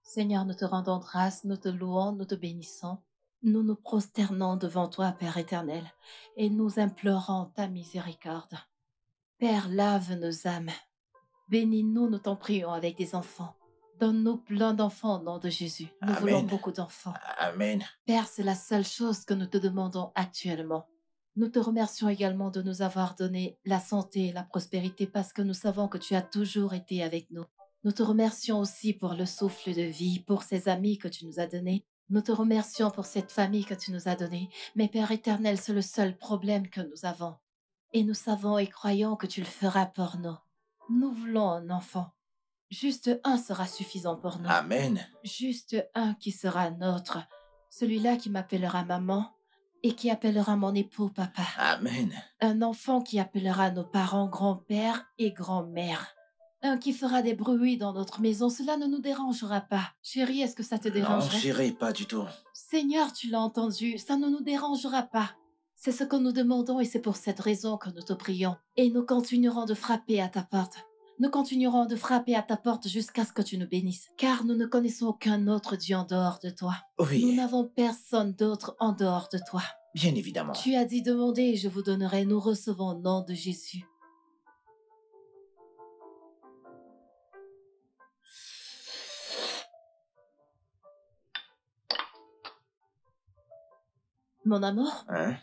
Seigneur, nous te rendons grâce, nous te louons, nous te bénissons. Nous nous prosternons devant toi, Père éternel, et nous implorons ta miséricorde. Père, lave nos âmes. Bénis-nous, nous t'en prions, avec des enfants. Donne-nous plein d'enfants au nom de Jésus. Nous voulons Amen. beaucoup d'enfants. Amen. Père, c'est la seule chose que nous te demandons actuellement. Nous te remercions également de nous avoir donné la santé et la prospérité parce que nous savons que tu as toujours été avec nous. Nous te remercions aussi pour le souffle de vie, pour ces amis que tu nous as donnés. Nous te remercions pour cette famille que tu nous as donnée. Mais Père éternel, c'est le seul problème que nous avons. Et nous savons et croyons que tu le feras pour nous. Nous voulons un enfant. Juste un sera suffisant pour nous. Amen. Juste un qui sera nôtre. Celui-là qui m'appellera maman et qui appellera mon époux papa. Amen. Un enfant qui appellera nos parents grand-père et grand-mère. Un qui fera des bruits dans notre maison, cela ne nous dérangera pas. Chérie, est-ce que ça te Non, dérangerait? chérie, pas du tout. Seigneur, tu l'as entendu, ça ne nous dérangera pas. C'est ce que nous demandons et c'est pour cette raison que nous te prions. Et nous continuerons de frapper à ta porte. Nous continuerons de frapper à ta porte jusqu'à ce que tu nous bénisses, car nous ne connaissons aucun autre Dieu en dehors de toi. Nous Oui, n'avons personne d'autre en dehors de toi. bien évidemment. Tu as dit demander et je vous donnerai, nous recevons au nom de Jésus. Mon amour, Hein?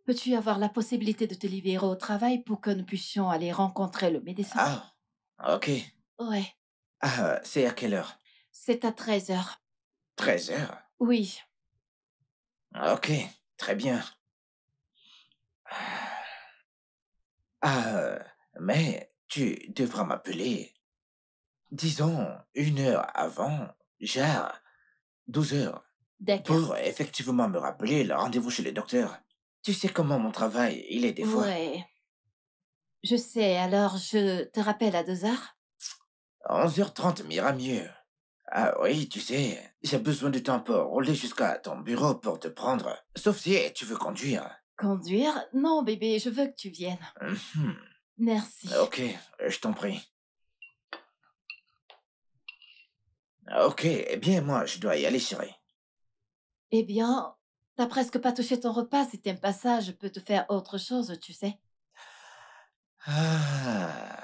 peux-tu avoir la possibilité de te libérer au travail pour que nous puissions aller rencontrer le médecin? Ah, ok. Ouais, Ah, c'est à quelle heure? c'est à 13h. 13 heures. Oui, Ok, très bien. Ah, mais tu devras m'appeler, disons, 1 heure avant, genre 12 heures, d'accord. pour effectivement me rappeler le rendez-vous chez le docteur. Tu sais comment mon travail, il est des fois. Ouais, je sais, alors je te rappelle à 2h? 11h30 m'ira mieux. Ah oui, tu sais, j'ai besoin de temps pour rouler jusqu'à ton bureau pour te prendre. Sauf si tu veux conduire. Conduire? Non, bébé, je veux que tu viennes. Mhm. Merci. Ok, je t'en prie. Ok, eh bien moi, je dois y aller, chérie. Eh bien, t'as presque pas touché ton repas. Si t'aimes pas ça, je peux te faire autre chose, tu sais. Ah.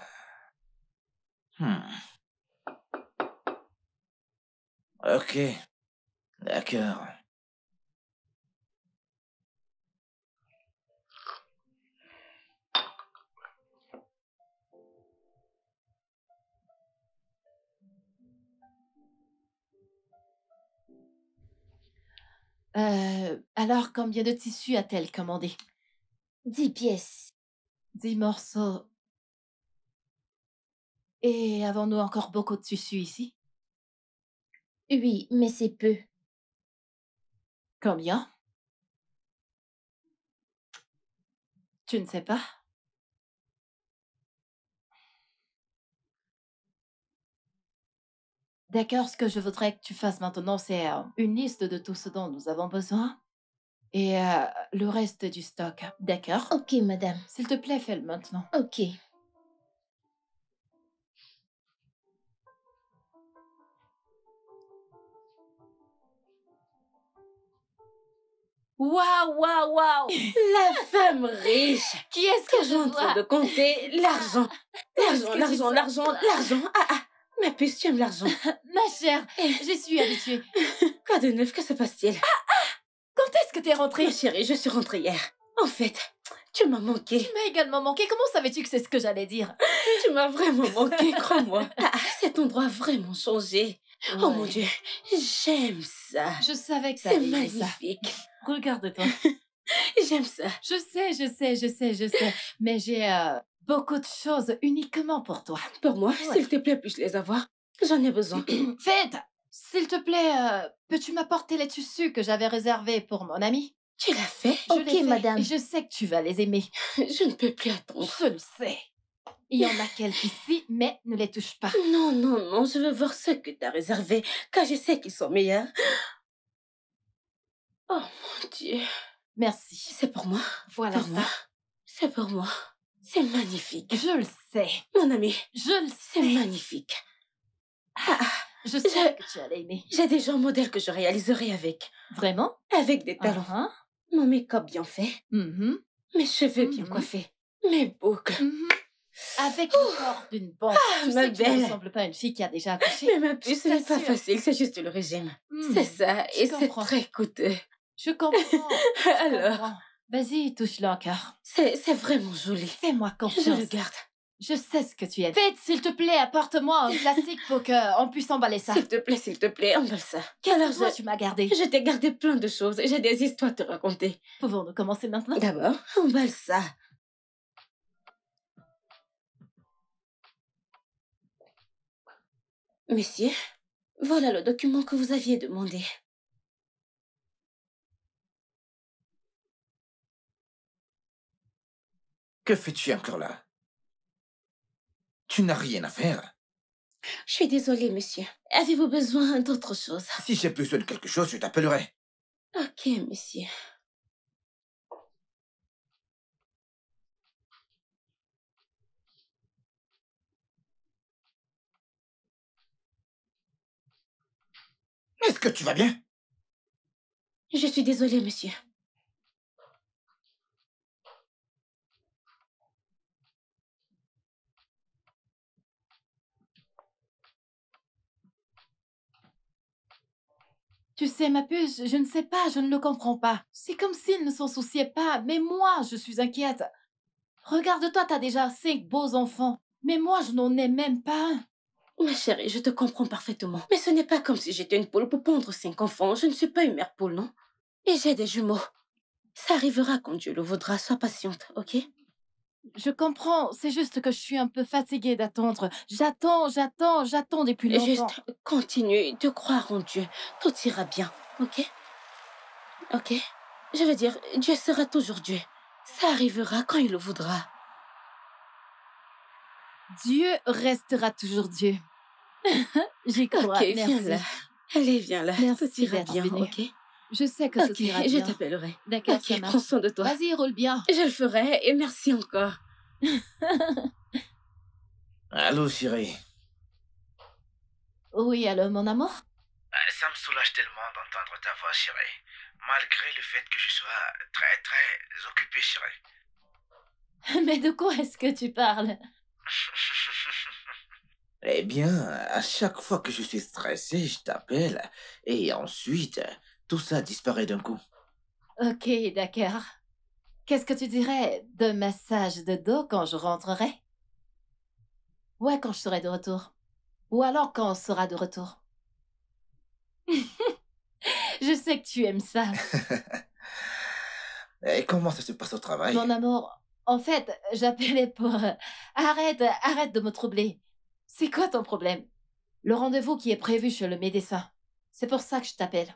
Hmm. Ok, d'accord. Alors combien de tissus a-t-elle commandé? 10 pièces. 10 morceaux. Et avons-nous encore beaucoup de tissus ici? Oui, mais c'est peu. Combien? Tu ne sais pas? D'accord, ce que je voudrais que tu fasses maintenant, c'est une liste de tout ce dont nous avons besoin et le reste du stock. D'accord? Ok, madame. S'il te plaît, fais-le maintenant. Ok. Waouh, waouh, waouh! La femme riche Qui est-ce que que je j'ai en train de vois? compter l'argent. Est-ce L'argent, que l'argent, tu l'argent, l'argent. Ah, ah. Ma puce, tu aimes l'argent. Ma chère, j'y suis habituée. Quoi de neuf, que se passe-t-il? Quand est-ce que t'es rentrée? Ma chérie, je suis rentrée hier. En fait, tu m'as manqué. Tu m'as également manqué. Comment savais-tu que c'est ce que j'allais dire? Tu m'as vraiment manqué, crois-moi. Ah, ah, cet endroit a vraiment changé. Oh mon Ouais. Dieu, j'aime ça. Je savais que C'est t'allais aimer ça. magnifique. Regarde-toi. J'aime ça. Je sais. Mais j'ai beaucoup de choses uniquement pour toi. Pour moi, Ouais. s'il te plaît, puis-je les avoir? J'en ai besoin. Faites, s'il te plaît, peux-tu m'apporter les tissus que j'avais réservés pour mon ami? Tu l'as fait? Je Ok, l'ai fait, madame. et je sais que tu vas les aimer. Je ne peux plus attendre. Je le sais. Il y en a quelques ici, mais ne les touche pas. Non, non, non, je veux voir ceux que t'as réservés, car je sais qu'ils sont meilleurs. Oh mon Dieu. Merci. C'est pour moi. Voilà Pour moi. ça. C'est pour moi. C'est magnifique. Je le sais. Mon ami, Je le c'est sais. magnifique. Je sais que tu allais aimer. J'ai déjà un modèle que je réaliserai avec. Vraiment? Avec des talons. Ah, Mon make-up bien fait. mhm, Mes cheveux bien Mhm. coiffés. Mes boucles. mhm. Avec le corps d'une bombe. Tu ma sais que tu ne belle. ressembles pas à une fille qui a déjà accouché. Mais ma puce, ce n'est pas t'assure. facile, c'est juste le régime. Hmm, C'est ça, je et c'est comprends. très coûteux. Je comprends. Je Alors, comprends. Vas-y, touche-le encore. c'est vraiment joli. Fais-moi Je le confiance. garde. Je sais ce que tu aimes. Faites, s'il te plaît, apporte-moi un classique pour qu'on puisse emballer ça. S'il te plaît, emballe ça. Qu'est-ce Alors, que toi, tu m'as gardé? je t'ai gardé plein de choses. J'ai des histoires à te raconter. Pouvons-nous commencer maintenant? D'abord, emballe ça. Monsieur, voilà le document que vous aviez demandé. Que fais-tu encore là? Tu n'as rien à faire. Je suis désolée, monsieur. Avez-vous besoin d'autre chose? Si j'ai besoin de quelque chose, je t'appellerai. Ok, monsieur. Est-ce que tu vas bien? Je suis désolée, monsieur. Tu sais, ma puce, je ne sais pas, je ne le comprends pas. C'est comme s'il ne s'en souciait pas, mais moi, je suis inquiète. Regarde-toi, t'as déjà 5 beaux enfants. Mais moi, je n'en ai même pas un. Ma chérie, je te comprends parfaitement. Mais ce n'est pas comme si j'étais une poule pour pondre 5 enfants. Je ne suis pas une mère poule, non? Et j'ai des jumeaux. Ça arrivera quand Dieu le voudra. Sois patiente, ok? Je comprends, c'est juste que je suis un peu fatiguée d'attendre. J'attends depuis longtemps. Juste continue de croire en Dieu. Tout ira bien, ok? Ok? Je veux dire, Dieu sera toujours Dieu. Ça arrivera quand il le voudra. Dieu restera toujours Dieu. J'y crois, Ok, merci. viens là. Allez, viens là. Merci Tout ira d'être bien, venu. ok? Je sais que Ok, tout ira je bien. t'appellerai. D'accord, Ok, ça marche. prends soin de toi. Vas-y, roule bien. Je le ferai et merci encore. Allô, chérie. Oui, allô, mon amour? Ça me soulage tellement d'entendre ta voix, chérie. Malgré le fait que je sois très, très occupé, chérie. Mais de quoi est-ce que tu parles? Eh bien, à chaque fois que je suis stressé, je t'appelle. Et ensuite, tout ça disparaît d'un coup. Ok, d'accord. Qu'est-ce que tu dirais de massage de dos quand je rentrerai? Ouais, quand je serai de retour. Ou alors quand on sera de retour. Je sais que tu aimes ça. Et comment ça se passe au travail? Mon amour, en fait, j'appelais pour... arrête de me troubler. C'est quoi ton problème? Le rendez-vous qui est prévu chez le médecin. C'est pour ça que je t'appelle.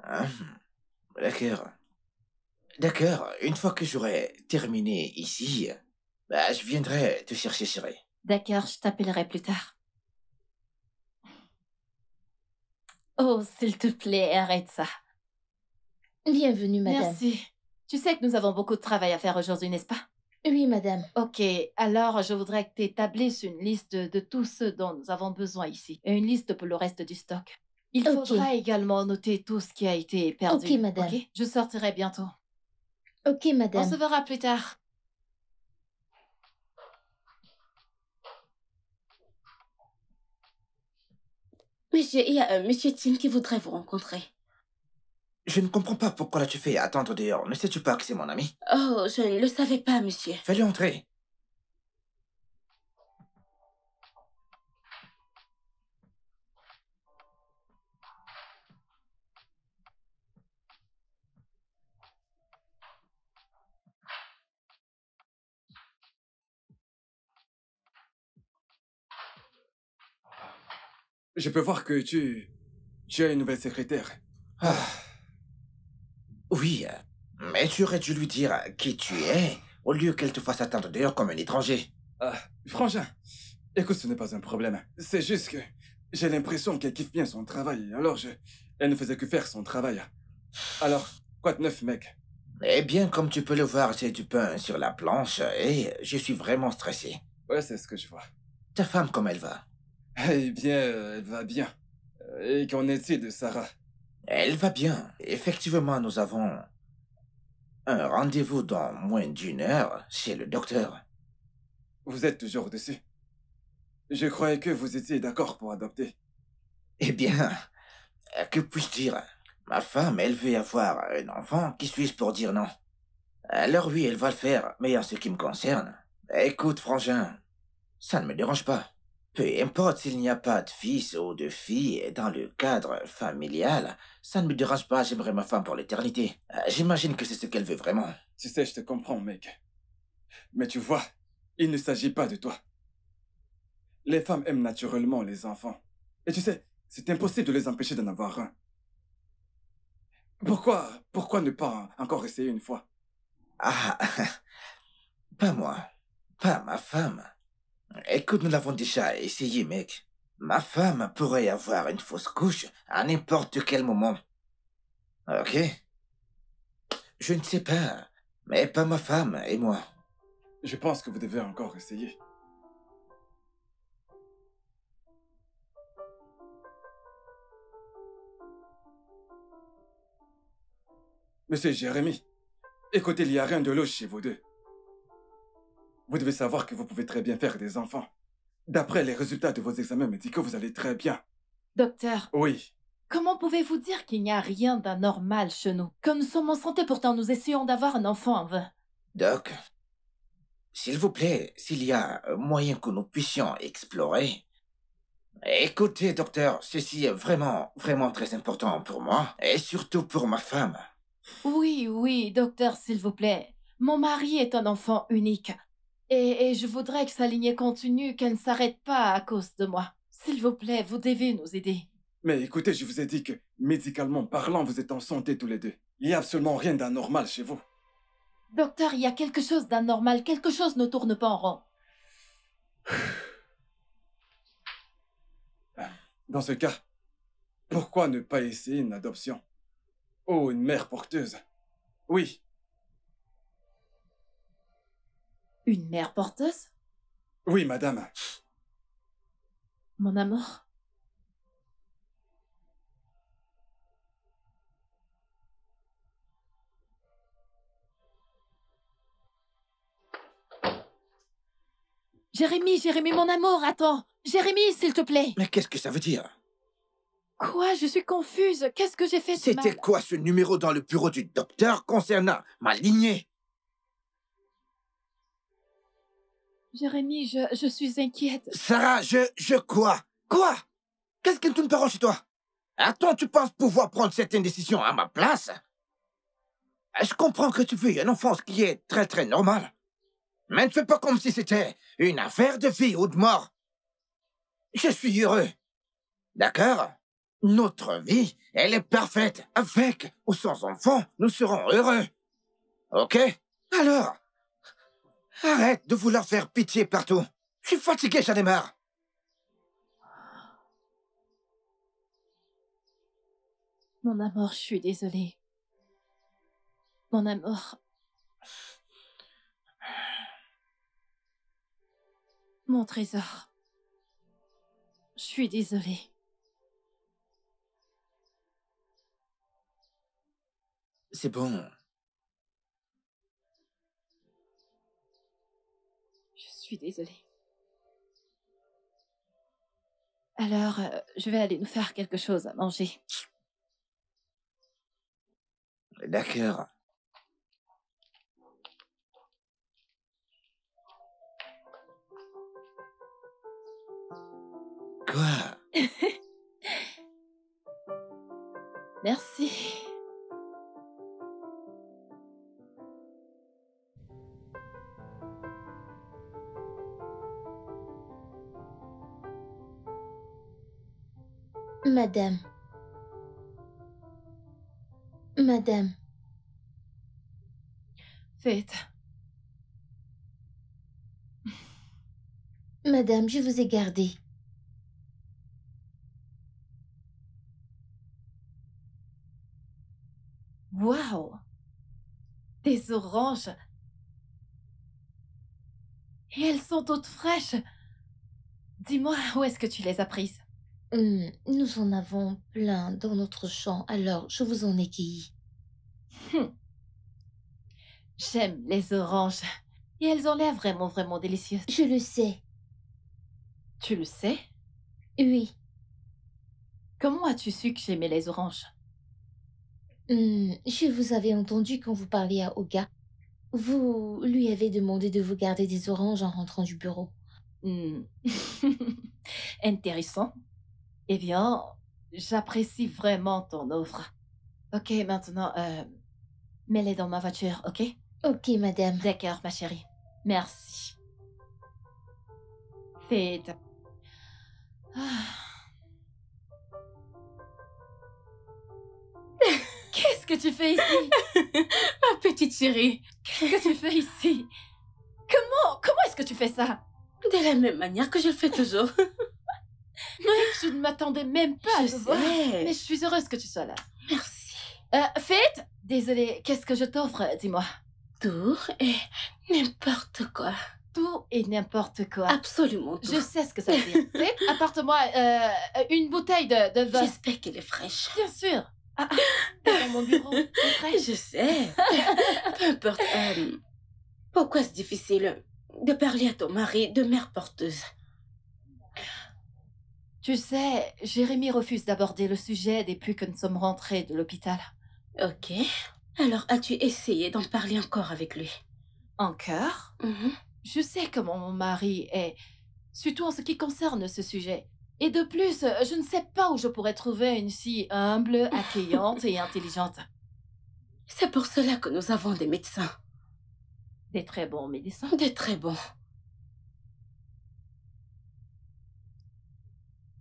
Ah, d'accord. D'accord, une fois que j'aurai terminé ici, bah, je viendrai te chercher, chérie. D'accord, je t'appellerai plus tard. Oh, s'il te plaît, arrête ça. Bienvenue, madame. Merci. Tu sais que nous avons beaucoup de travail à faire aujourd'hui, n'est-ce pas? Oui, madame. Ok, alors je voudrais que tu établisses une liste de tout ce dont nous avons besoin ici. Et une liste pour le reste du stock. Il Ok. faudra également noter tout ce qui a été perdu. Ok, madame. Ok, je sortirai bientôt. Ok, On madame. se verra plus tard. Monsieur, il y a monsieur Tim qui voudrait vous rencontrer. Je ne comprends pas pourquoi l'as-tu fait attendre dehors. Ne sais-tu pas que c'est mon ami? Oh, je ne le savais pas, monsieur. Fais-le entrer. Je peux voir que tu as une nouvelle secrétaire. Ah. Oui, mais tu aurais dû lui dire qui tu es, au lieu qu'elle te fasse attendre dehors comme un étranger. Ah, frangin, écoute, ce n'est pas un problème. C'est juste que j'ai l'impression qu'elle kiffe bien son travail, alors elle ne faisait que faire son travail. Alors, quoi de neuf, mec? Eh bien, comme tu peux le voir, j'ai du pain sur la planche et je suis vraiment stressé. Ouais, c'est ce que je vois. Ta femme, comme elle va? Eh bien, elle va bien. Et qu'en est-il de Sarah? Elle va bien. Effectivement, nous avons un rendez-vous dans moins d'une heure chez le docteur. Vous êtes toujours dessus? Je croyais que vous étiez d'accord pour adopter. Eh bien, que puis-je dire? Ma femme, elle veut avoir un enfant. Qui suis-je pour dire non? Alors oui, elle va le faire, mais en ce qui me concerne, écoute, frangin, ça ne me dérange pas. Peu importe s'il n'y a pas de fils ou de fille dans le cadre familial, ça ne me dérange pas, j'aimerais ma femme pour l'éternité. J'imagine que c'est ce qu'elle veut vraiment. Tu sais, je te comprends, mec. Mais tu vois, il ne s'agit pas de toi. Les femmes aiment naturellement les enfants. Et tu sais, c'est impossible de les empêcher d'en avoir un. Pourquoi ne pas encore essayer une fois? Ah, pas moi, pas ma femme. Écoute, nous l'avons déjà essayé, mec. Ma femme pourrait avoir une fausse couche à n'importe quel moment. Ok? Je ne sais pas, mais pas ma femme et moi. Je pense que vous devez encore essayer. Monsieur Jérémy, écoutez, il n'y a rien de louche chez vous deux. Vous devez savoir que vous pouvez très bien faire des enfants. D'après les résultats de vos examens médicaux, vous allez très bien. Docteur, Oui, comment pouvez-vous dire qu'il n'y a rien d'anormal chez nous? Comme nous sommes en santé, pourtant nous essayons d'avoir un enfant en vain. Doc, s'il vous plaît, s'il y a un moyen que nous puissions explorer. Écoutez, docteur, ceci est vraiment, vraiment très important pour moi, et surtout pour ma femme. Oui, oui, docteur, s'il vous plaît. Mon mari est un enfant unique. Et je voudrais que sa lignée continue, qu'elle ne s'arrête pas à cause de moi. S'il vous plaît, vous devez nous aider. mais écoutez, je vous ai dit que, médicalement parlant, vous êtes en santé tous les deux. Il n'y a absolument rien d'anormal chez vous. Docteur, il y a quelque chose d'anormal, quelque chose ne tourne pas en rond. Dans ce cas, pourquoi ne pas essayer une adoption? Oh, une mère porteuse. Oui, Une mère porteuse? oui, madame. Mon amour? Jérémy, Jérémy, mon amour, attends. Jérémy, s'il te plaît. Mais qu'est-ce que ça veut dire? Quoi? Je suis confuse. Qu'est-ce que j'ai fait de C'était mal? quoi ce numéro dans le bureau du docteur concernant ma lignée? Jérémy, je suis inquiète. Sarah, je quoi? Quoi? Qu'est-ce qui ne tourne pas rond chez toi? Attends, tu penses pouvoir prendre certaines décisions à ma place? Je comprends que tu veux un enfant, ce qui est très très normal. Mais ne fais pas comme si c'était une affaire de vie ou de mort. Je suis heureux. D'accord? Notre vie, elle est parfaite. Avec ou sans enfant, nous serons heureux. Ok? Alors, arrête de vouloir faire pitié partout. Je suis fatigué, j'en ai marre. Mon amour, je suis désolée. Mon amour. Mon trésor. Je suis désolée. C'est bon. Je suis désolée. Alors, je vais aller nous faire quelque chose à manger. D'accord. Quoi? Merci. Madame. Madame. Faites. Madame, je vous ai gardé. Waouh! Des oranges. Et elles sont toutes fraîches. Dis-moi, où est-ce que tu les as prises? Nous en avons plein dans notre champ, alors je vous en ai cueilli. Hum, J'aime les oranges. Et elles ont l'air vraiment, vraiment délicieuses. Je le sais, Tu le sais? oui. Comment as-tu su que j'aimais les oranges? Je vous avais entendu quand vous parliez à Oga. Vous lui avez demandé de vous garder des oranges en rentrant du bureau. Hmm. Intéressant. Eh bien, j'apprécie vraiment ton offre. Ok, maintenant, mets-les dans ma voiture, ok? Ok, madame. D'accord, ma chérie. Merci. Faites. Ah. Qu'est-ce que tu fais ici? Ma petite chérie, Qu'est-ce que tu fais ici? Comment est-ce que tu fais ça? de la même manière que je le fais toujours. Je ne m'attendais même pas à Je te voir. Mais je sais. suis heureuse que tu sois là. Merci. Faites? Désolée, qu'est-ce que je t'offre? Dis-moi. Tout et n'importe quoi. Tout et n'importe quoi. Absolument tout. Je sais ce que ça veut dire. Faites, apporte-moi une bouteille de vin. J'espère qu'elle est fraîche. Bien sûr. T'es dans mon bureau. C'est vrai. Je sais. Peu importe. Pourquoi c'est difficile de parler à ton mari de mère porteuse? Tu sais, Jérémy refuse d'aborder le sujet depuis que nous sommes rentrés de l'hôpital. Ok. Alors, as-tu essayé d'en parler encore avec lui? Encore? Mhm. Je sais comment mon mari est, surtout en ce qui concerne ce sujet. Et de plus, je ne sais pas où je pourrais trouver une fille humble, accueillante et intelligente. C'est pour cela que nous avons des médecins. Des très bons médecins. Des très bons.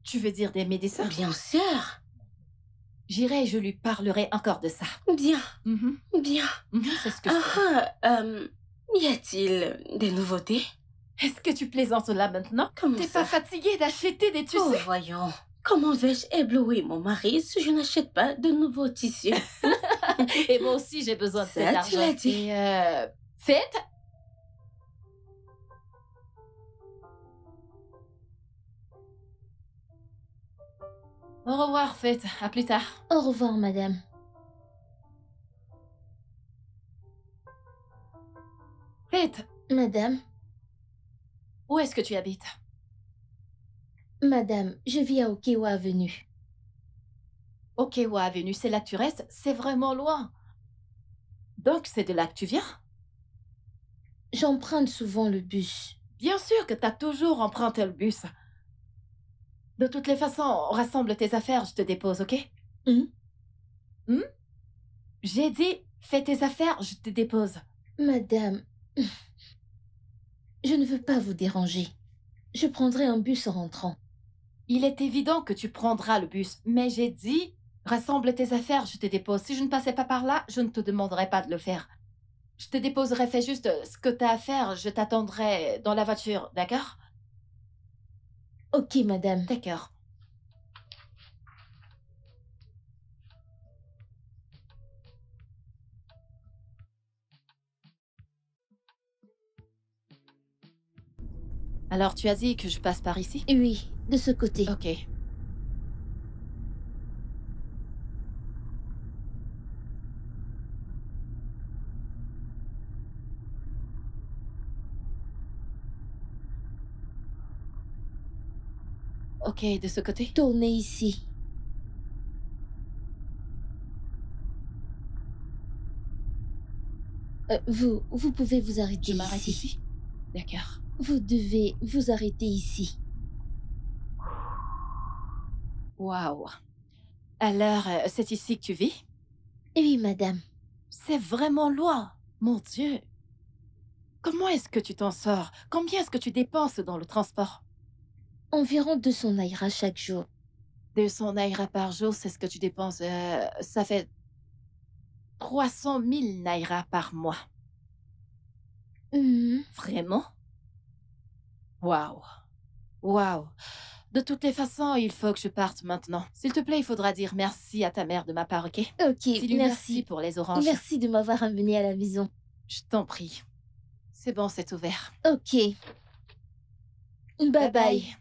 Tu veux dire des médecins? Bien sûr. J'irai et je lui parlerai encore de ça. Bien. Mhm, Bien. c'est ce que je fais. Y a-t-il des nouveautés? Est-ce que tu plaisantes là maintenant? Comment T'es ça? pas fatiguée d'acheter des tissus? Oh, voyons. Comment vais-je éblouir mon mari si je n'achète pas de nouveaux tissus? Et moi aussi, j'ai besoin de Ça, cet tu argent. l'as dit. Et faites. Au revoir, faites. À plus tard. Au revoir, madame. Faites. Madame, Où est-ce que tu habites? madame, je vis à Okewa Avenue. Okewa Avenue, c'est là que tu restes? C'est vraiment loin. Donc, c'est de là que tu viens? J'emprunte souvent le bus. Bien sûr que t'as toujours emprunté le bus. De toutes les façons, rassemble tes affaires, je te dépose, ok? J'ai dit, fais tes affaires, je te dépose. Madame, je ne veux pas vous déranger. Je prendrai un bus en rentrant. Il est évident que tu prendras le bus, mais j'ai dit, rassemble tes affaires, je te dépose. Si je ne passais pas par là, je ne te demanderais pas de le faire. Je te déposerai, fais juste ce que t'as à faire, je t'attendrai dans la voiture, d'accord? Ok, madame. D'accord. Alors, tu as dit que je passe par ici? Oui, de ce côté. Ok. Ok, de ce côté? Tournez ici. Vous pouvez vous arrêter Je m'arrête ici. ici? D'accord. Vous devez vous arrêter ici. Waouh. Alors, c'est ici que tu vis? Oui, madame. C'est vraiment loin. Mon Dieu. Comment est-ce que tu t'en sors? Combien est-ce que tu dépenses dans le transport? Environ 200 naira chaque jour. 200 naira par jour, c'est ce que tu dépenses. Ça fait 300 000 naira par mois. Vraiment? Waouh. Waouh. De toutes les façons, il faut que je parte maintenant. S'il te plaît, il faudra dire merci à ta mère de ma part, ok? Ok, Dis-lui merci merci. pour les oranges. Merci de m'avoir amené à la maison. Je t'en prie. C'est bon, c'est ouvert. Ok. Bye bye.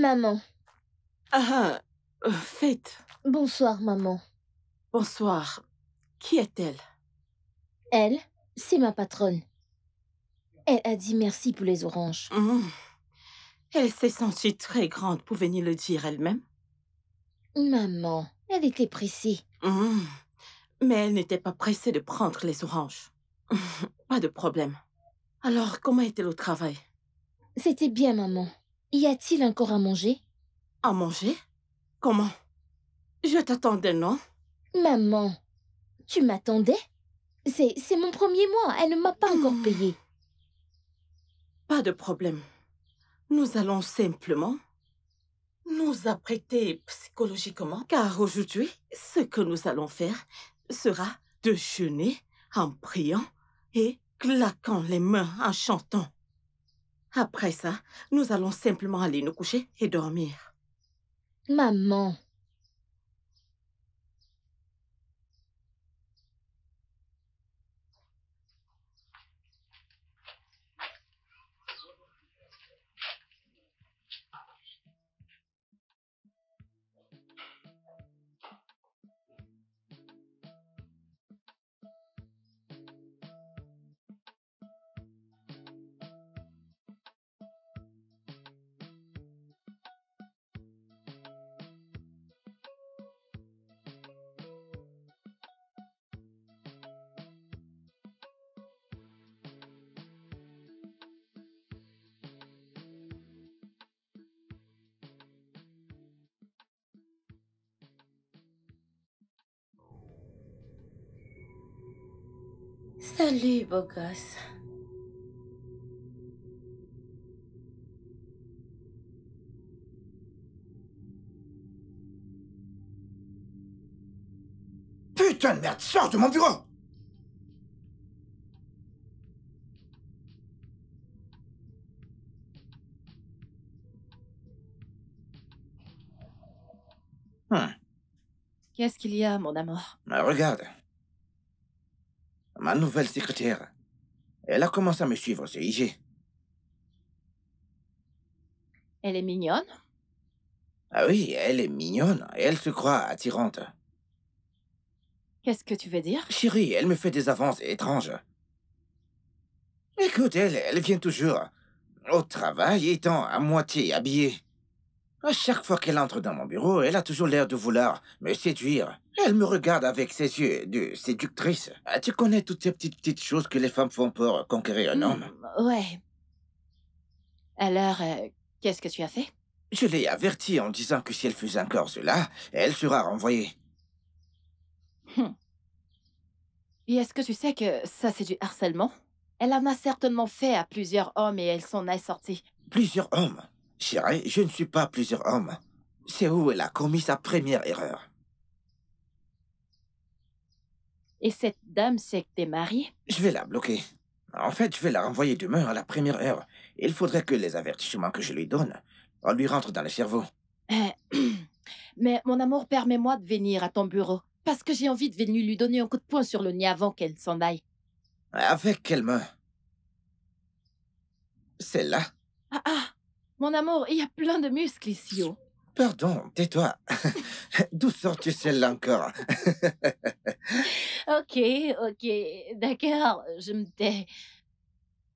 Maman. Ah, Faith. Bonsoir, maman. Bonsoir. Qui est-elle? Elle, c'est ma patronne. Elle a dit merci pour les oranges. Elle s'est sentie très grande pour venir le dire elle-même. Maman, elle était pressée. Mais elle n'était pas pressée de prendre les oranges. Pas de problème. Alors, comment est-elle au travail? C'était bien, maman. Y a-t-il encore à manger? À manger? Comment? Je t'attendais, non? Maman, tu m'attendais? C'est mon premier mois. Elle ne m'a pas encore payé. Pas de problème. Nous allons simplement nous apprêter psychologiquement, car aujourd'hui, ce que nous allons faire sera de jeûner en priant et claquant les mains en chantant. Après ça, nous allons simplement aller nous coucher et dormir. Maman. Salut, beau gosse. Putain de merde, sors de mon bureau! Qu'est-ce qu'il y a, mon amour? Regarde. Ma nouvelle secrétaire. Elle a commencé à me suivre sur IG. Elle est mignonne? Ah oui, elle est mignonne et elle se croit attirante. Qu'est-ce que tu veux dire? Chérie, elle me fait des avances étranges. Écoute, elle vient toujours au travail étant à moitié habillée. À chaque fois qu'elle entre dans mon bureau, elle a toujours l'air de vouloir me séduire. Elle me regarde avec ses yeux de séductrice. Ah, tu connais toutes ces petites choses que les femmes font pour conquérir un homme? Ouais. Alors, qu'est-ce que tu as fait? Je l'ai avertie en disant que si elle faisait encore cela, elle sera renvoyée. Et est-ce que tu sais que ça, c'est du harcèlement? Elle en a certainement fait à plusieurs hommes et elle s'en est sortie. Plusieurs hommes? Chérie, je ne suis pas plusieurs hommes. C'est où elle a commis sa première erreur. Et cette dame, c'est que t'es marié? Je vais la bloquer. En fait, je vais la renvoyer demain à la première heure. Il faudrait que les avertissements que je lui donne, on lui rentre dans le cerveau. Mais mon amour, permets-moi de venir à ton bureau. Parce que j'ai envie de venir lui donner un coup de poing sur le nez avant qu'elle s'en aille. Avec quelle main? Celle-là? Ah, mon amour, il y a plein de muscles ici. Oh. Pardon, tais-toi. D'où sors-tu celle-là encore? Ok, d'accord, je me tais.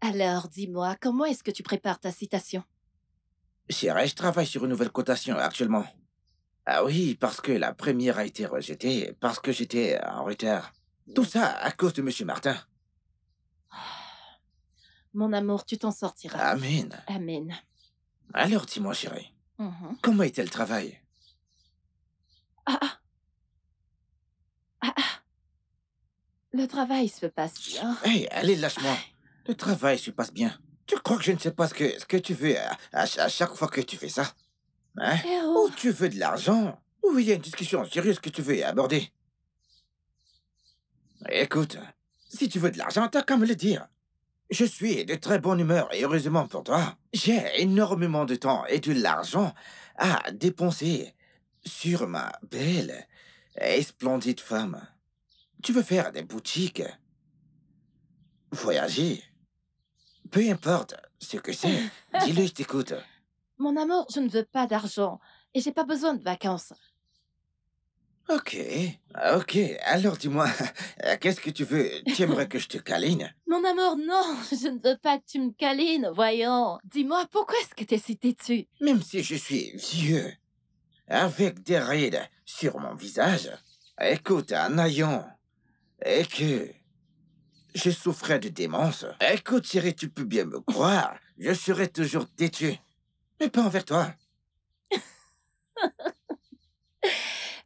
Alors, dis-moi, comment est-ce que tu prépares ta citation? Chérie, je travaille sur une nouvelle cotation actuellement. Ah oui, parce que la première a été rejetée, parce que j'étais en retard. Tout ça à cause de Monsieur Martin. Mon amour, tu t'en sortiras. Amen. Amen. Alors dis-moi, chérie, comment était le travail? Le travail se passe bien. Hey, allez, lâche-moi. Le travail se passe bien. Tu crois que je ne sais pas ce que tu veux à chaque fois que tu fais ça? Hein? Ou tu veux de l'argent, ou il y a une discussion sérieuse que tu veux aborder. Écoute, si tu veux de l'argent, t'as qu'à me le dire. Je suis de très bonne humeur et heureusement pour toi, j'ai énormément de temps et de l'argent à dépenser sur ma belle et splendide femme. Tu veux faire des boutiques, voyager, peu importe ce que c'est, dis-le, je t'écoute. Mon amour, je ne veux pas d'argent et j'ai pas besoin de vacances. Ok, ok. Alors dis-moi, qu'est-ce que tu veux? Tu aimerais que je te câline? Mon amour, non, je ne veux pas que tu me câlines, voyons. Dis-moi, pourquoi est-ce que t'es si têtu? Même si je suis vieux, avec des rides sur mon visage, écoute, en ayant, et que je souffrais de démence, écoute, chérie, tu peux bien me croire, je serai toujours têtu, mais pas envers toi.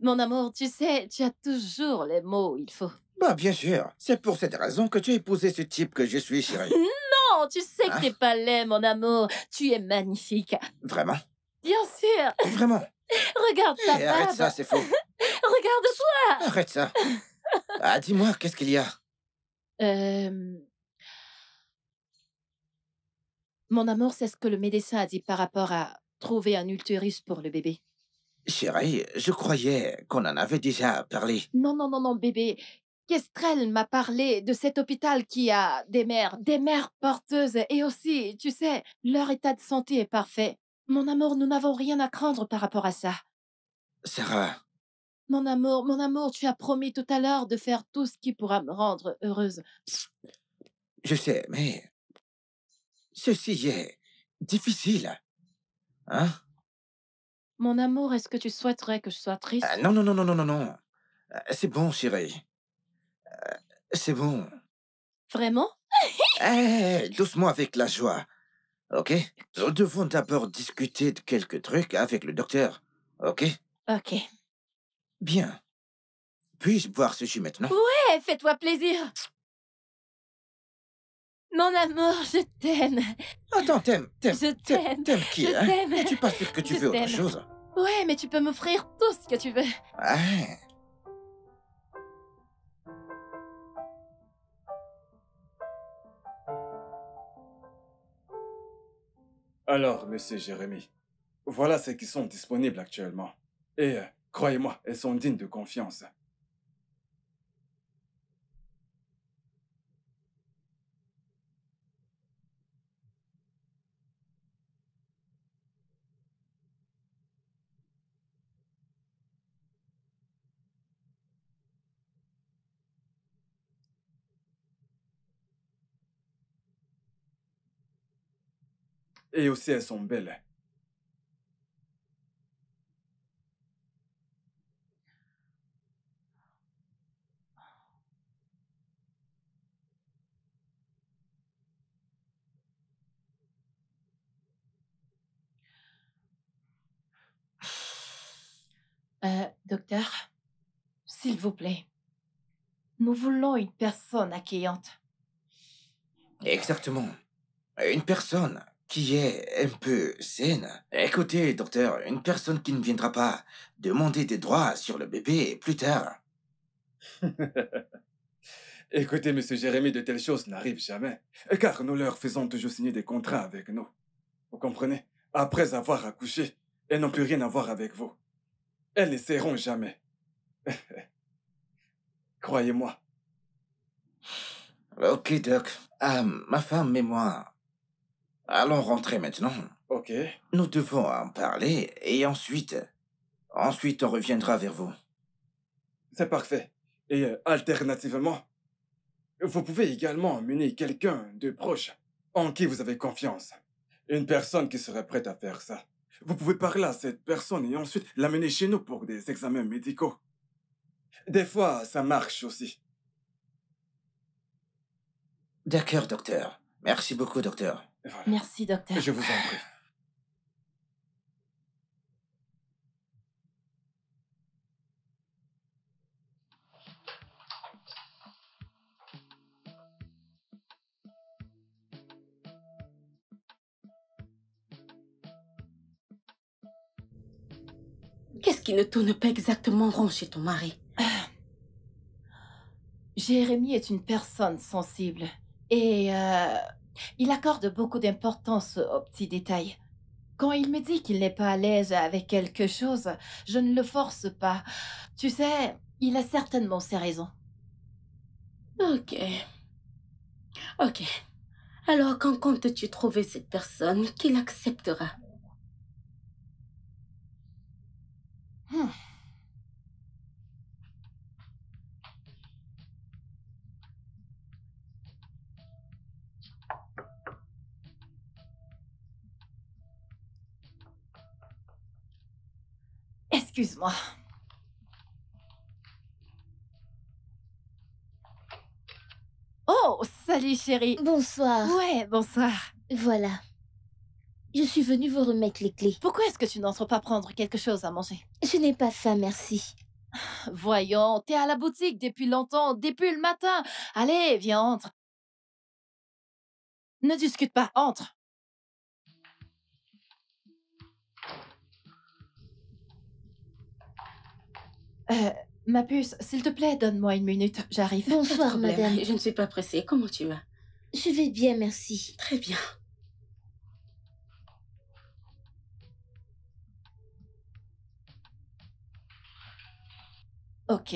Mon amour, tu sais, tu as toujours les mots, il faut. Bah, bien sûr, c'est pour cette raison que tu as épousé ce type que je suis, chérie. Non, tu sais que Hein? t'es pas laid, mon amour. Tu es magnifique. Vraiment? Bien sûr. Vraiment? Regarde ta Eh, arrête barbe. ça, c'est faux. Regarde-toi. Arrête ça. Ah, dis-moi, qu'est-ce qu'il y a? Mon amour, c'est ce que le médecin a dit par rapport à trouver un utérus pour le bébé. Chérie, je croyais qu'on en avait déjà parlé. Non, non, non, non, bébé. Kestrel m'a parlé de cet hôpital qui a des mères porteuses et aussi, tu sais, leur état de santé est parfait. Mon amour, nous n'avons rien à craindre par rapport à ça. Sarah, Mon amour, tu as promis tout à l'heure de faire tout ce qui pourra me rendre heureuse. je sais, mais ceci est difficile. Hein? Mon amour, est-ce que tu souhaiterais que je sois triste? Non, non, non, non, non, non, non. C'est bon, chérie. C'est bon. Vraiment? Doucement avec la joie. Ok? Nous devons d'abord discuter de quelques trucs avec le docteur. Ok? Ok. Bien. Puis-je boire ce jus maintenant? Fais-toi plaisir. Mon amour, je t'aime. Attends, t'aimes Je t'aime. qui, Je hein? t'aime. Es-tu pas sûr que tu Je veux autre t'aime. chose? Ouais, mais tu peux m'offrir tout ce que tu veux. Ah. Alors, monsieur Jérémy, voilà celles qui sont disponibles actuellement. Et croyez-moi, elles sont dignes de confiance. Et aussi, elles sont belles. Docteur, s'il vous plaît, nous voulons une personne accueillante. Exactement. Une personne qui est un peu saine. Écoutez, docteur, une personne qui ne viendra pas demander des droits sur le bébé plus tard. Écoutez, monsieur Jérémy, de telles choses n'arrivent jamais. Car nous leur faisons toujours signer des contrats avec nous. Vous comprenez? Après avoir accouché, elles n'ont plus rien à voir avec vous. Elles n'essaieront jamais. Croyez-moi. Ok, doc. Ma femme et moi, allons rentrer maintenant. Ok. Nous devons en parler et ensuite on reviendra vers vous. C'est parfait. Et alternativement, vous pouvez également emmener quelqu'un de proche en qui vous avez confiance. Une personne qui serait prête à faire ça. Vous pouvez parler à cette personne et ensuite l'amener chez nous pour des examens médicaux. Des fois, ça marche aussi. D'accord, docteur. Merci beaucoup, docteur. Voilà. Merci, docteur. Je vous en prie. Qu'est-ce qui ne tourne pas exactement rond chez ton mari? Jérémy est une personne sensible et il accorde beaucoup d'importance aux petits détails. Quand il me dit qu'il n'est pas à l'aise avec quelque chose, je ne le force pas. Tu sais, il a certainement ses raisons. Ok. Ok. Alors, quand comptes-tu trouver cette personne qui l'acceptera? Hmm. Excuse-moi. Oh, salut chérie. Bonsoir. Ouais, bonsoir. Voilà. Je suis venue vous remettre les clés. Pourquoi est-ce que tu n'entres pas prendre quelque chose à manger? Je n'ai pas faim, merci. Voyons, t'es à la boutique depuis longtemps, depuis le matin. Allez, viens, entre. Ne discute pas, entre. Euh, Ma puce, s'il te plaît, donne-moi une minute, j'arrive. Bonsoir, Problème. madame. Je ne suis pas pressée. Comment tu vas? Je vais bien, merci. Très bien. Ok.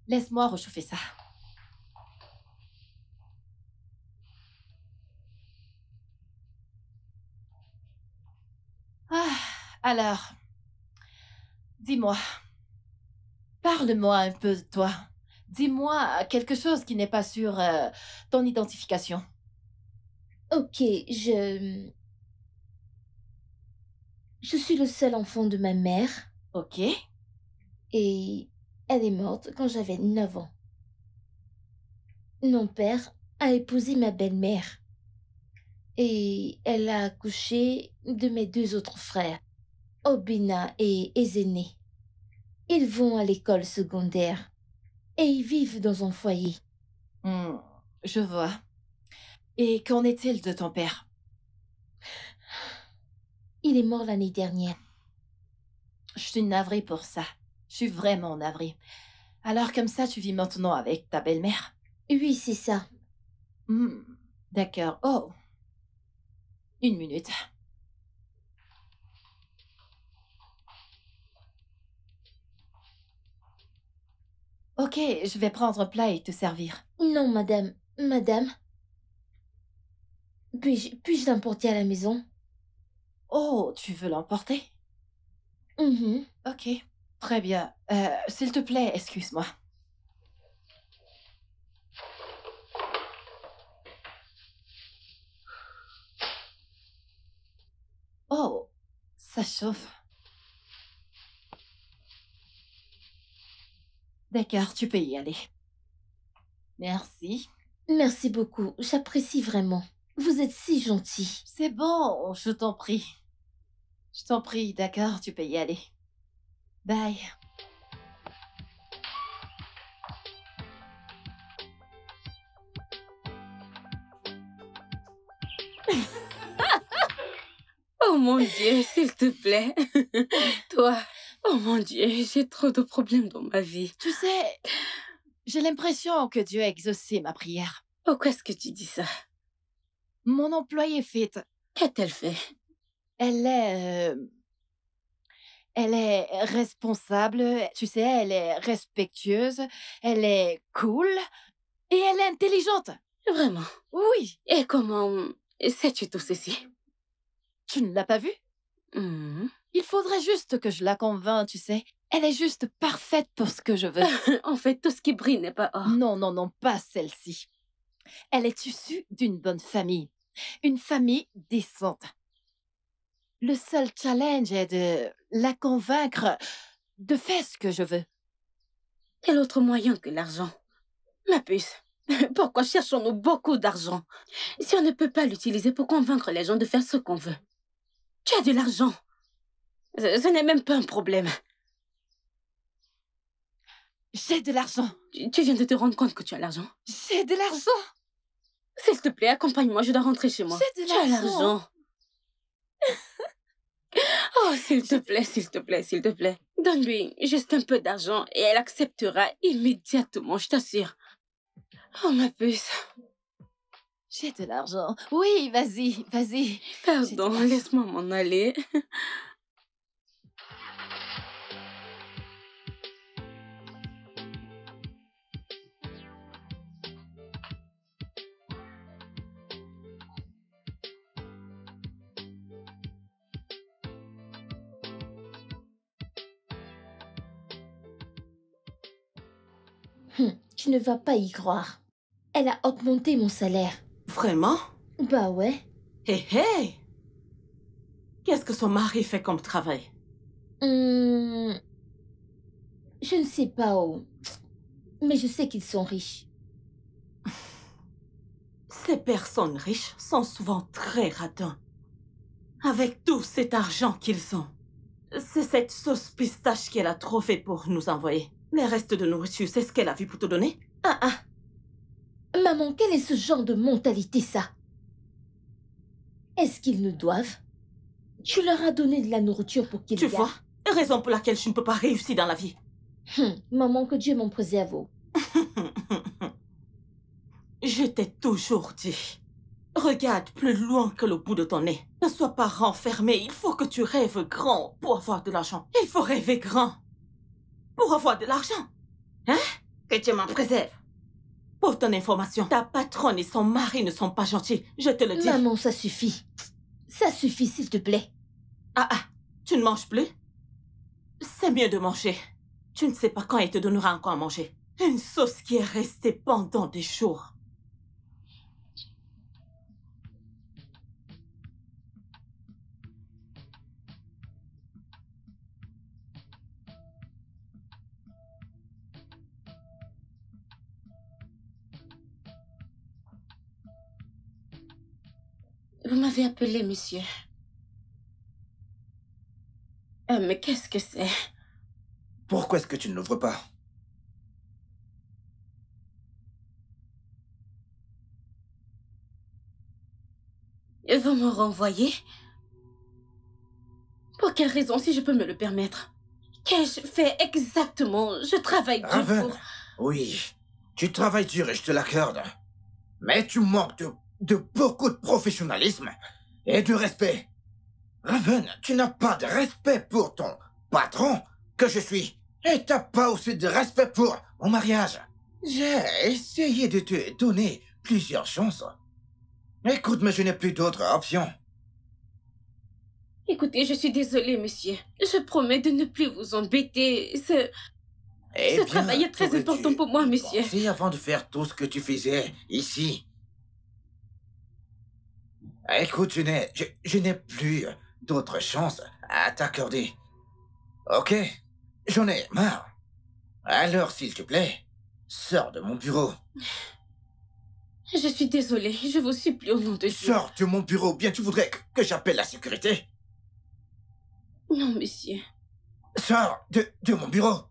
Laisse-moi réchauffer ça. Ah, alors, dis-moi, parle-moi un peu de toi. Dis-moi quelque chose qui n'est pas sur ton identification. Ok, je suis le seul enfant de ma mère Ok. et elle est morte quand j'avais 9 ans. Mon père a épousé ma belle-mère et elle a accouché de mes 2 autres frères, Obina et Ezéné. Ils vont à l'école secondaire et ils vivent dans un foyer. Hmm, je vois. Et qu'en est-il de ton père? Il est mort l'année dernière. Je suis navrée pour ça. Je suis vraiment navrée. Alors comme ça, tu vis maintenant avec ta belle-mère? Oui, c'est ça. Hmm, d'accord. Oh, une minute. Ok, je vais prendre un plat et te servir. Non, madame. Madame, puis-je l'emporter à la maison? Oh, tu veux l'emporter? Mhm. Ok, très bien. S'il te plaît, excuse-moi. Oh, ça chauffe. D'accord, tu peux y aller. Merci. Merci beaucoup, j'apprécie vraiment. Vous êtes si gentil. C'est bon, je t'en prie. Je t'en prie, d'accord, tu peux y aller. Bye. Oh mon Dieu, s'il te plaît. Toi. Oh mon Dieu, j'ai trop de problèmes dans ma vie. Tu sais, j'ai l'impression que Dieu a exaucé ma prière. Pourquoi est-ce que tu dis ça? Mon employée Fit, Qu'a-t-elle fait? elle est... elle est responsable, tu sais, elle est respectueuse, elle est cool et elle est intelligente. Vraiment? Oui, Et comment sais-tu tout ceci? tu ne l'as pas vue? Mhm. Il faudrait juste que je la convainc, tu sais. Elle est juste parfaite pour ce que je veux. En fait, tout ce qui brille n'est pas or. Non, non, non, pas celle-ci. Elle est issue d'une bonne famille. Une famille décente. Le seul challenge est de la convaincre de faire ce que je veux. Quel autre moyen que l'argent? Ma puce, pourquoi cherchons-nous beaucoup d'argent? Si on ne peut pas l'utiliser pour convaincre les gens de faire ce qu'on veut. Tu as de l'argent. Ce n'est même pas un problème. J'ai de l'argent. Tu viens de te rendre compte que tu as l'argent? J'ai de l'argent. S'il te plaît, accompagne-moi, je dois rentrer chez moi. J'ai de Tu as l'argent. l'argent. Oh, s'il te plaît, s'il te plaît, s'il te plaît. Donne-lui juste un peu d'argent et elle acceptera immédiatement, je t'assure. Oh, ma puce. J'ai de l'argent. Oui, vas-y, vas-y. J'ai de Pardon, l'argent. laisse-moi m'en aller. Tu ne vas pas y croire. Elle a augmenté mon salaire. Vraiment? Bah ouais. Hé hé! Qu'est-ce que son mari fait comme travail? Je ne sais pas où. Mais je sais qu'ils sont riches. Ces personnes riches sont souvent très radins. Avec tout cet argent qu'ils ont. C'est cette sauce pistache qu'elle a trop fait pour nous envoyer. Les restes de nourriture, c'est ce qu'elle a vu pour te donner? Ah. Maman, quel est ce genre de mentalité, ça? Est-ce qu'ils nous doivent? Tu leur as donné de la nourriture pour qu'ils Tu gardent. vois? Raison pour laquelle je ne peux pas réussir dans la vie. Maman, que Dieu m'en préserve. Je t'ai toujours dit. Regarde plus loin que le bout de ton nez. Ne sois pas renfermé. Il faut que tu rêves grand pour avoir de l'argent. Il faut rêver grand pour avoir de l'argent. Hein? Que Dieu m'en préserve. Pour ton information, ta patronne et son mari ne sont pas gentils. Je te le dis. Maman, ça suffit. Ça suffit, s'il te plaît. Ah, tu ne manges plus? C'est mieux de manger. Tu ne sais pas quand elle te donnera encore à manger. Une sauce qui est restée pendant des jours. Vous m'avez appelé, monsieur. Mais qu'est-ce que c'est? Pourquoi est-ce que tu ne l'ouvres pas? Vous me renvoyez? Pour quelle raison, si je peux me le permettre? Qu'ai-je fait exactement? Je travaille dur Raven, pour... oui, tu travailles dur et je te l'accorde. Mais tu manques de beaucoup de professionnalisme et de respect. Raven, tu n'as pas de respect pour ton patron que je suis. Et t'as pas aussi de respect pour mon mariage. J'ai essayé de te donner plusieurs chances. Écoute, mais je n'ai plus d'autres options. Écoutez, je suis désolée, monsieur. Je promets de ne plus vous embêter. Ce travail est très important pour moi, monsieur. C'est avant de faire tout ce que tu faisais ici. Écoute, je n'ai plus d'autres chances à t'accorder. Ok? J'en ai marre. Alors, s'il te plaît, sors de mon bureau. Je suis désolée. Je vous supplie au nom de Dieu. Sors de mon bureau. Bien, tu voudrais que j'appelle la sécurité? Non, monsieur. Sors de mon bureau.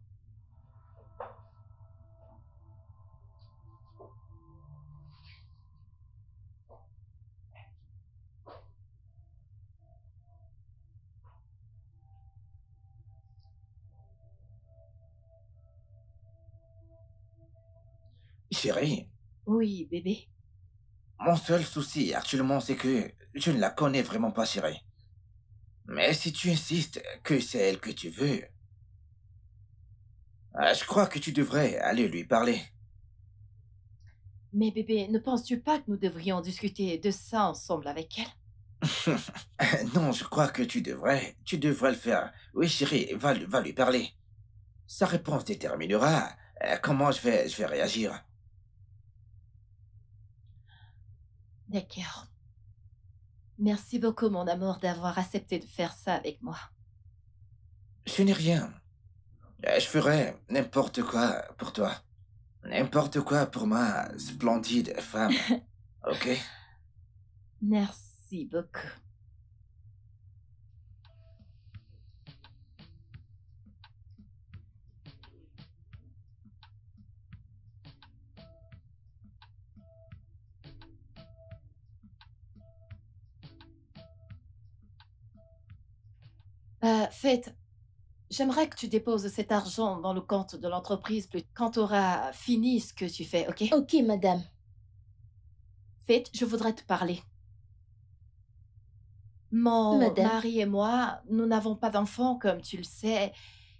Chérie, Oui, bébé. mon seul souci actuellement, c'est que je ne la connais vraiment pas, chérie. Mais si tu insistes que c'est elle que tu veux, je crois que tu devrais aller lui parler. Mais bébé, ne penses-tu pas que nous devrions discuter de ça ensemble avec elle? Non, je crois que tu devrais le faire. Oui, chérie, va lui parler. Sa réponse déterminera comment je vais réagir. D'accord. Merci beaucoup, mon amour, d'avoir accepté de faire ça avec moi. Ce n'est rien. Je ferai n'importe quoi pour toi. N'importe quoi pour ma splendide femme. Ok? Merci beaucoup. Faith, j'aimerais que tu déposes cet argent dans le compte de l'entreprise quand tu auras fini ce que tu fais, ok? Ok, madame. Faith, je voudrais te parler. Mon Madame. mari et moi, nous n'avons pas d'enfants, comme tu le sais,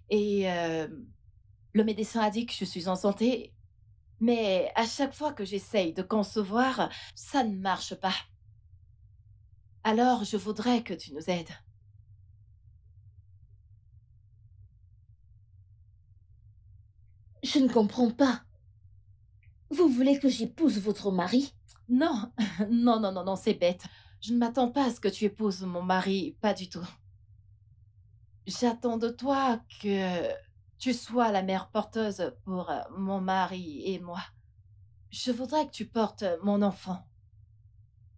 et le médecin a dit que je suis en santé, mais à chaque fois que j'essaye de concevoir, ça ne marche pas. Alors, je voudrais que tu nous aides. Je ne comprends pas. Vous voulez que j'épouse votre mari? Non, non, non, non, non, c'est bête. Je ne m'attends pas à ce que tu épouses mon mari, pas du tout. J'attends de toi que tu sois la mère porteuse pour mon mari et moi. Je voudrais que tu portes mon enfant.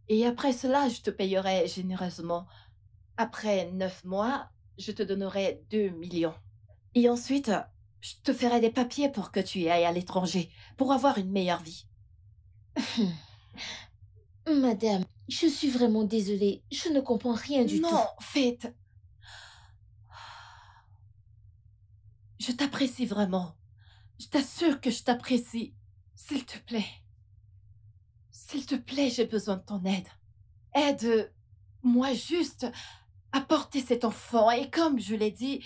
Et après cela, je te payerai généreusement. Après 9 mois, je te donnerai 2 millions. Et ensuite, je te ferai des papiers pour que tu ailles à l'étranger, pour avoir une meilleure vie. Madame, je suis vraiment désolée. Je ne comprends rien du tout. Non, Faith. Je t'apprécie vraiment. Je t'assure que je t'apprécie. S'il te plaît. S'il te plaît, j'ai besoin de ton aide. Aide-moi juste à porter cet enfant. Et comme je l'ai dit,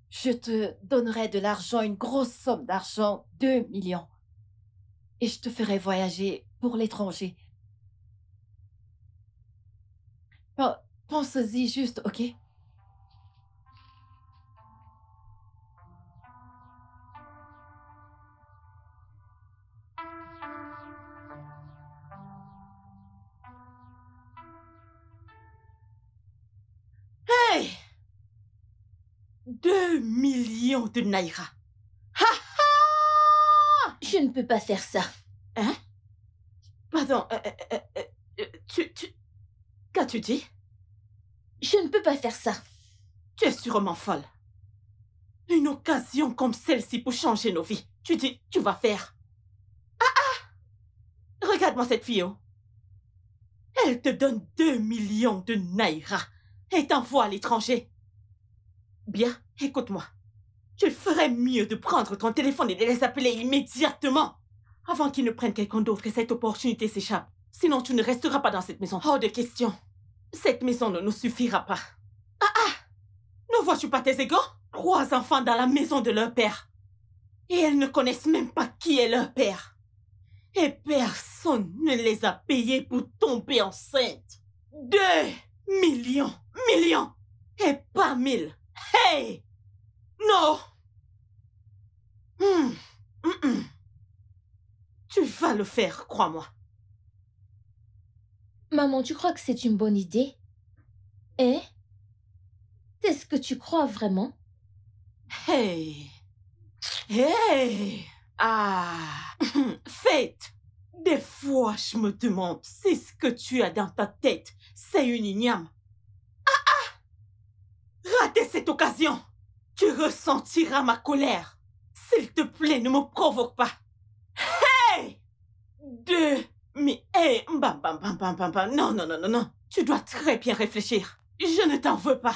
je te donnerai de l'argent, une grosse somme d'argent, 2 millions. Et je te ferai voyager pour l'étranger. Pense-y juste, ok? Hey! 2 millions de naira. Je ne peux pas faire ça. Hein? Pardon, qu'as-tu dit? Je ne peux pas faire ça. Tu es sûrement folle. Une occasion comme celle-ci pour changer nos vies. Tu dis, tu vas faire. Regarde-moi cette fille. Oh. Elle te donne 2 millions de naira et t'envoie à l'étranger. Bien, écoute-moi. Tu ferais mieux de prendre ton téléphone et de les appeler immédiatement avant qu'ils ne prennent quelqu'un d'autre et cette opportunité s'échappe. Sinon, tu ne resteras pas dans cette maison. Hors de question. Cette maison ne nous suffira pas. Ne vois-tu pas tes égaux? 3 enfants dans la maison de leur père. Et elles ne connaissent même pas qui est leur père. Et personne ne les a payés pour tomber enceinte. 2 millions. Et pas 1000. Hey! Non! Tu vas le faire, crois-moi. Maman, tu crois que c'est une bonne idée? Hein? C'est ce que tu crois vraiment? Hey! Faith! Des fois, je me demande si ce que tu as dans ta tête, c'est une igname. Ratez cette occasion! Tu ressentiras ma colère. S'il te plaît, ne me provoque pas. Hey! 2 mais hey, bam. Non. Tu dois très bien réfléchir. Je ne t'en veux pas.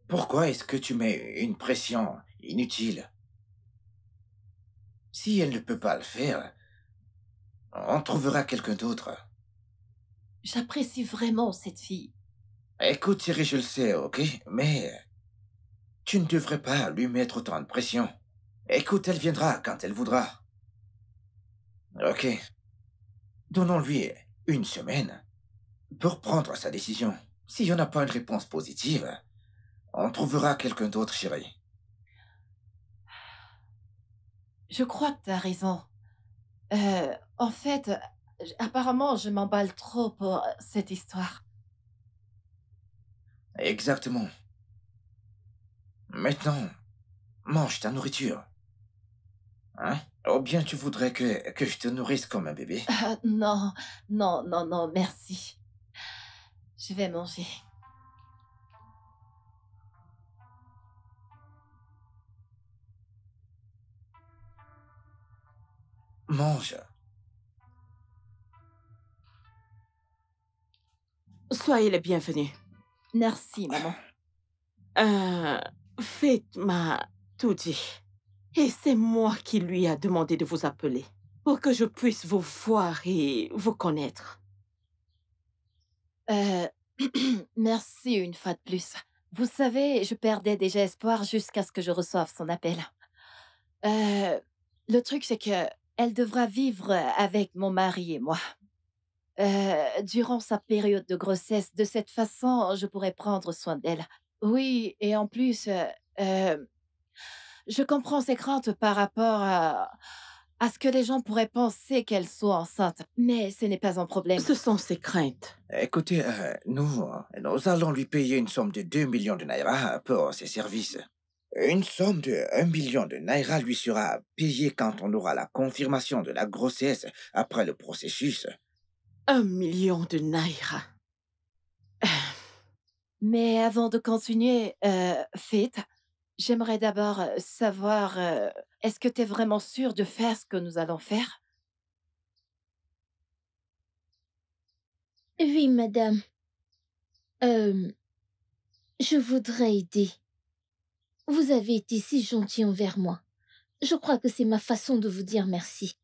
Pourquoi est-ce que tu mets une pression inutile? Si elle ne peut pas le faire, on trouvera quelqu'un d'autre. J'apprécie vraiment cette fille. Écoute, Thierry, je le sais, ok? Mais tu ne devrais pas lui mettre autant de pression. Écoute, elle viendra quand elle voudra. Ok. Donnons-lui 1 semaine pour prendre sa décision. Si on n'a pas une réponse positive, on trouvera quelqu'un d'autre, chérie. Je crois que tu as raison. En fait, apparemment, je m'emballe trop pour cette histoire. Exactement. Maintenant, mange ta nourriture. Hein? Ou bien tu voudrais que je te nourrisse comme un bébé? Non, merci. Je vais manger. Mange. Soyez les bienvenus. Merci, maman. Faites m'a tout dit. Et c'est moi qui lui a demandé de vous appeler pour que je puisse vous voir et vous connaître. Merci une fois de plus. Vous savez, je perdais déjà espoir jusqu'à ce que je reçoive son appel. Le truc, c'est que elle devra vivre avec mon mari et moi. Durant sa période de grossesse, de cette façon, je pourrais prendre soin d'elle. Oui, et en plus, je comprends ses craintes par rapport à ce que les gens pourraient penser qu'elle soit enceinte, mais ce n'est pas un problème. Ce sont ses craintes. Écoutez, nous allons lui payer une somme de 2 millions de naira pour ses services. Une somme de 1 million de naira lui sera payée quand on aura la confirmation de la grossesse après le processus. 1 million de naira. Mais avant de continuer, Faith, j'aimerais d'abord savoir, est-ce que tu es vraiment sûre de faire ce que nous allons faire? Oui, madame. Je voudrais aider. Vous avez été si gentil envers moi. Je crois que c'est ma façon de vous dire merci.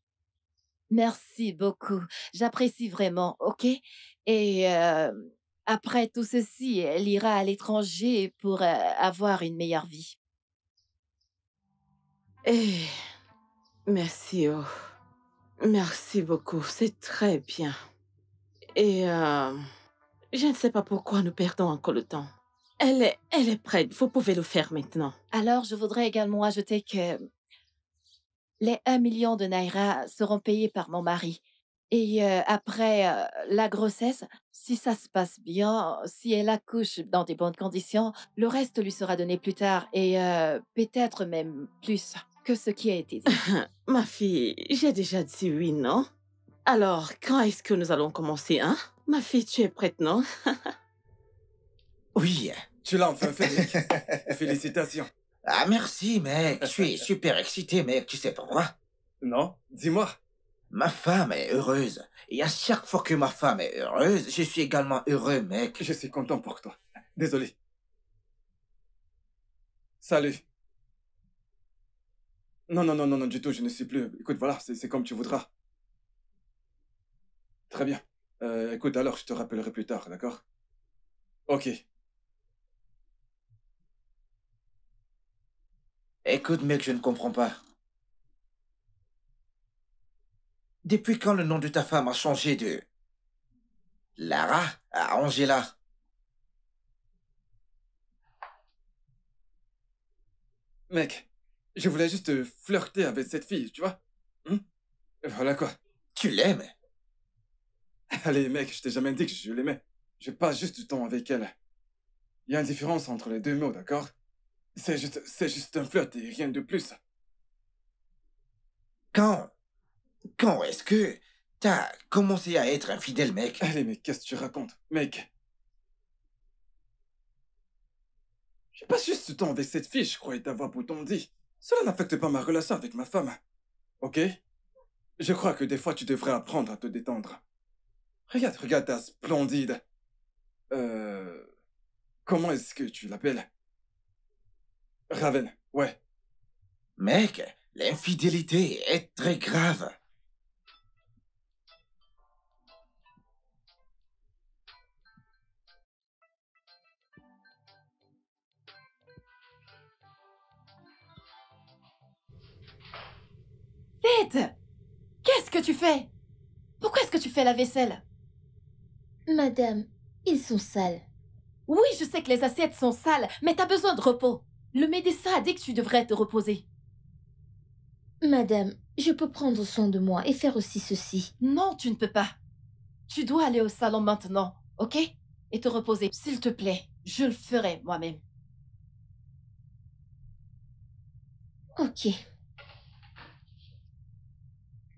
Merci beaucoup. J'apprécie vraiment, ok? Et après tout ceci, elle ira à l'étranger pour avoir une meilleure vie. Merci, oh. Merci beaucoup, c'est très bien. Et je ne sais pas pourquoi nous perdons encore le temps. Elle est prête, vous pouvez le faire maintenant. Alors, je voudrais également ajouter que les 1 million de naira seront payés par mon mari. Et après la grossesse, si ça se passe bien, si elle accouche dans des bonnes conditions, le reste lui sera donné plus tard et peut-être même plus que ce qui a été dit. Ma fille, j'ai déjà dit oui, non? Alors, quand est-ce que nous allons commencer, hein? Ma fille, tu es prête, non? Oui. Tu l'as enfin fait, mec. Félicitations. Ah, merci, mec. Je suis super excité, mec. Tu sais pourquoi? Non? Dis-moi. Ma femme est heureuse. Et à chaque fois que ma femme est heureuse, je suis également heureux, mec. Je suis content pour toi. Désolé. Salut. Non, du tout, je ne suis plus. Écoute, voilà, c'est comme tu voudras. Très bien. Écoute, alors, je te rappellerai plus tard, d'accord? Ok. Écoute, mec, je ne comprends pas. Depuis quand le nom de ta femme a changé de Lara à Angela? Mec, je voulais juste flirter avec cette fille, tu vois? Voilà quoi. Tu l'aimes? Allez, mec, je t'ai jamais dit que je l'aimais. Je passe juste du temps avec elle. Il y a une différence entre les deux mots, d'accord? C'est juste un flirt et rien de plus. Quand est-ce que t'as commencé à être infidèle, mec? Allez, mec, qu'est-ce que tu racontes? Mec. Je passe juste du temps avec cette fille, je croyais t'avoir pourtant dit. Cela n'affecte pas ma relation avec ma femme. Ok? Je crois que des fois tu devrais apprendre à te détendre. Regarde ta splendide... Comment est-ce que tu l'appelles? Raven, ouais. Mec, l'infidélité est très grave. Vite! Qu'est-ce que tu fais? Pourquoi est-ce que tu fais la vaisselle? Madame, ils sont sales. Oui, je sais que les assiettes sont sales, mais t'as besoin de repos. Le médecin a dit que tu devrais te reposer. Madame, je peux prendre soin de moi et faire aussi ceci. Non, tu ne peux pas. Tu dois aller au salon maintenant, ok? Et te reposer, s'il te plaît. Je le ferai moi-même. Ok.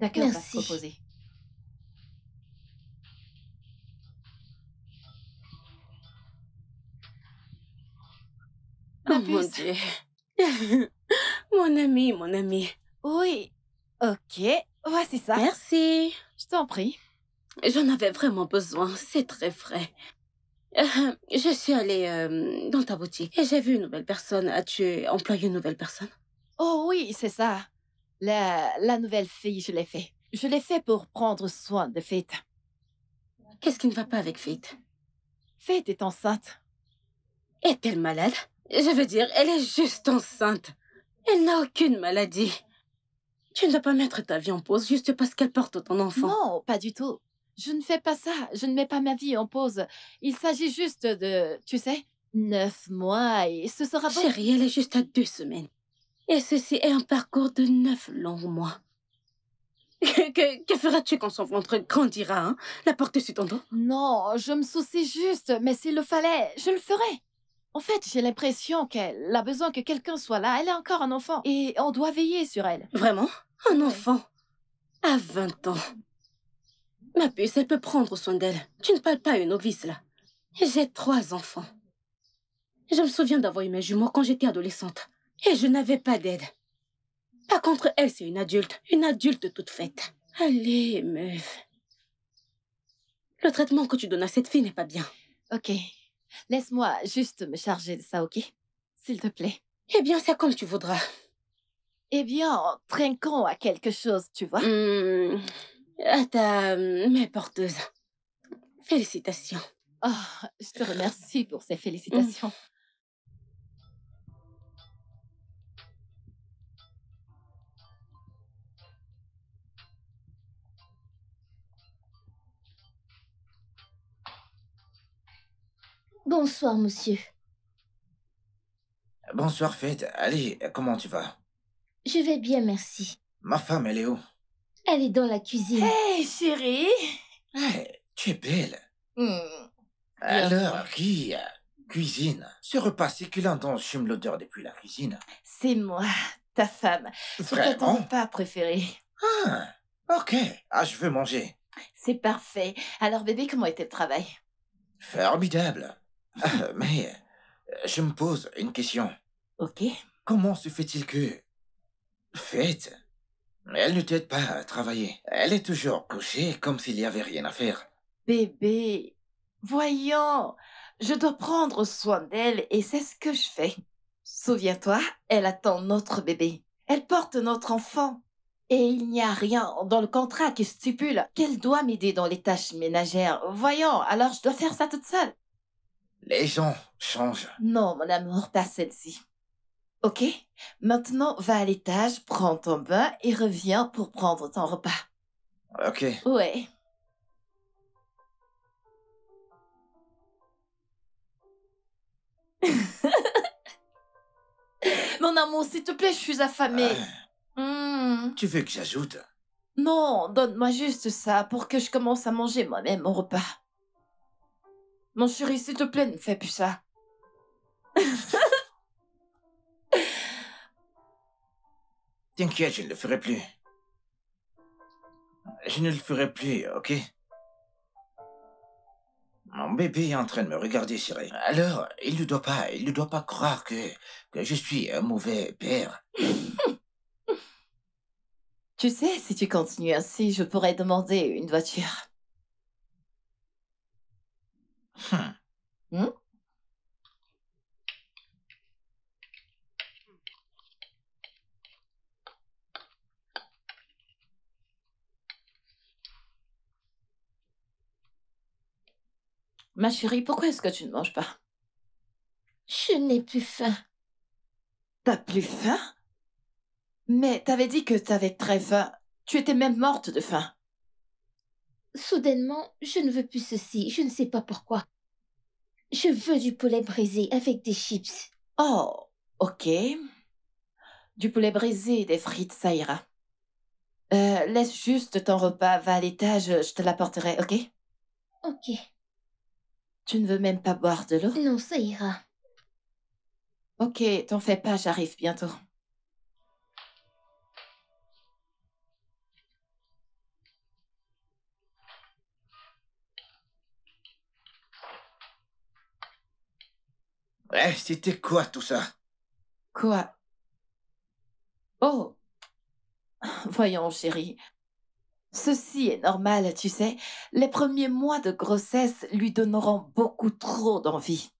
D'accord, va te Merci. reposer. Oh Ma mon puce. Dieu. Mon ami. Oui. Ok, voici ça. Merci. Je t'en prie. J'en avais vraiment besoin. C'est très frais. Je suis allée dans ta boutique et j'ai vu une nouvelle personne. As-tu employé une nouvelle personne? Oh oui, c'est ça. La nouvelle fille, je l'ai fait. Je l'ai fait pour prendre soin de Faith. Qu'est-ce qui ne va pas avec Faith? Faith est enceinte. Est-elle malade? Je veux dire, elle est juste enceinte. Elle n'a aucune maladie. Tu ne dois pas mettre ta vie en pause juste parce qu'elle porte ton enfant. Non, pas du tout. Je ne fais pas ça. Je ne mets pas ma vie en pause. Il s'agit juste de, tu sais, 9 mois et ce sera bon. Chérie, elle est juste à 2 semaines. Et ceci est un parcours de 9 longs mois. Que feras-tu quand son ventre grandira, hein? La porter sur ton dos? Non, je me soucie juste, mais s'il le fallait, je le ferais. En fait, j'ai l'impression qu'elle a besoin que quelqu'un soit là. Elle est encore un enfant et on doit veiller sur elle. Vraiment? Un enfant? À 20 ans. Ma puce, elle peut prendre soin d'elle. Tu ne parles pas à une novice, là. J'ai 3 enfants. Je me souviens d'avoir eu mes jumeaux quand j'étais adolescente. Et je n'avais pas d'aide. Par contre, elle, c'est une adulte toute faite. Allez, meuf. Le traitement que tu donnes à cette fille n'est pas bien. Ok, laisse-moi juste me charger de ça, ok? S'il te plaît. Eh bien, c'est comme tu voudras. Eh bien, trinquons à quelque chose, tu vois? À ta mère porteuse. Félicitations. Oh, je te remercie pour ces félicitations. Bonsoir, monsieur. Bonsoir, Faith. Allez, comment tu vas? Je vais bien, merci. Ma femme, elle est où? Elle est dans la cuisine. Hey, chérie! Hey, tu es belle. Hmm, Alors, qui cuisine? Ce repas succulent dont j'aime l'odeur depuis la cuisine. c'est moi, ta femme. C'est ton Vraiment? repas préféré. Ah, ok. Ah, je veux manger. C'est parfait. Alors, bébé, comment était le travail? Formidable. Mais je me pose une question. Ok. Comment se fait-il que Faith, elle ne t'aide pas à travailler? Elle est toujours couchée comme s'il n'y avait rien à faire. Bébé, voyons, je dois prendre soin d'elle et c'est ce que je fais. Souviens-toi, elle attend notre bébé. Elle porte notre enfant. Et il n'y a rien dans le contrat qui stipule qu'elle doit m'aider dans les tâches ménagères. Voyons, alors je dois faire ça toute seule. Les gens changent. Non, mon amour, pas celle-ci. Ok? Maintenant, va à l'étage, prends ton bain et reviens pour prendre ton repas. Ok. Ouais. Mon amour, s'il te plaît, je suis affamée. Tu veux que j'ajoute? Non, donne-moi juste ça pour que je commence à manger moi-même mon repas. Mon chéri, s'il te plaît, ne fais plus ça. T'inquiète, je ne le ferai plus. Je ne le ferai plus, ok? Mon bébé est en train de me regarder, chérie. Alors, il ne doit pas croire que je suis un mauvais père. Tu sais, si tu continues ainsi, je pourrais demander une voiture. Hmm? Ma chérie, pourquoi est-ce que tu ne manges pas? Je n'ai plus faim. T'as plus faim? Mais t'avais dit que t'avais très faim. Tu étais même morte de faim. Soudainement, je ne veux plus ceci. Je ne sais pas pourquoi. Je veux du poulet braisé avec des chips. Oh, ok. Du poulet brisé et des frites, ça ira. Laisse juste ton repas, va à l'étage, je te l'apporterai, ok? Ok. Tu ne veux même pas boire de l'eau? Non, ça ira. Ok, t'en fais pas, j'arrive bientôt. Ouais, c'était quoi tout ça? Quoi? Oh, voyons, chérie. Ceci est normal, tu sais. Les premiers mois de grossesse lui donneront beaucoup trop d'envie.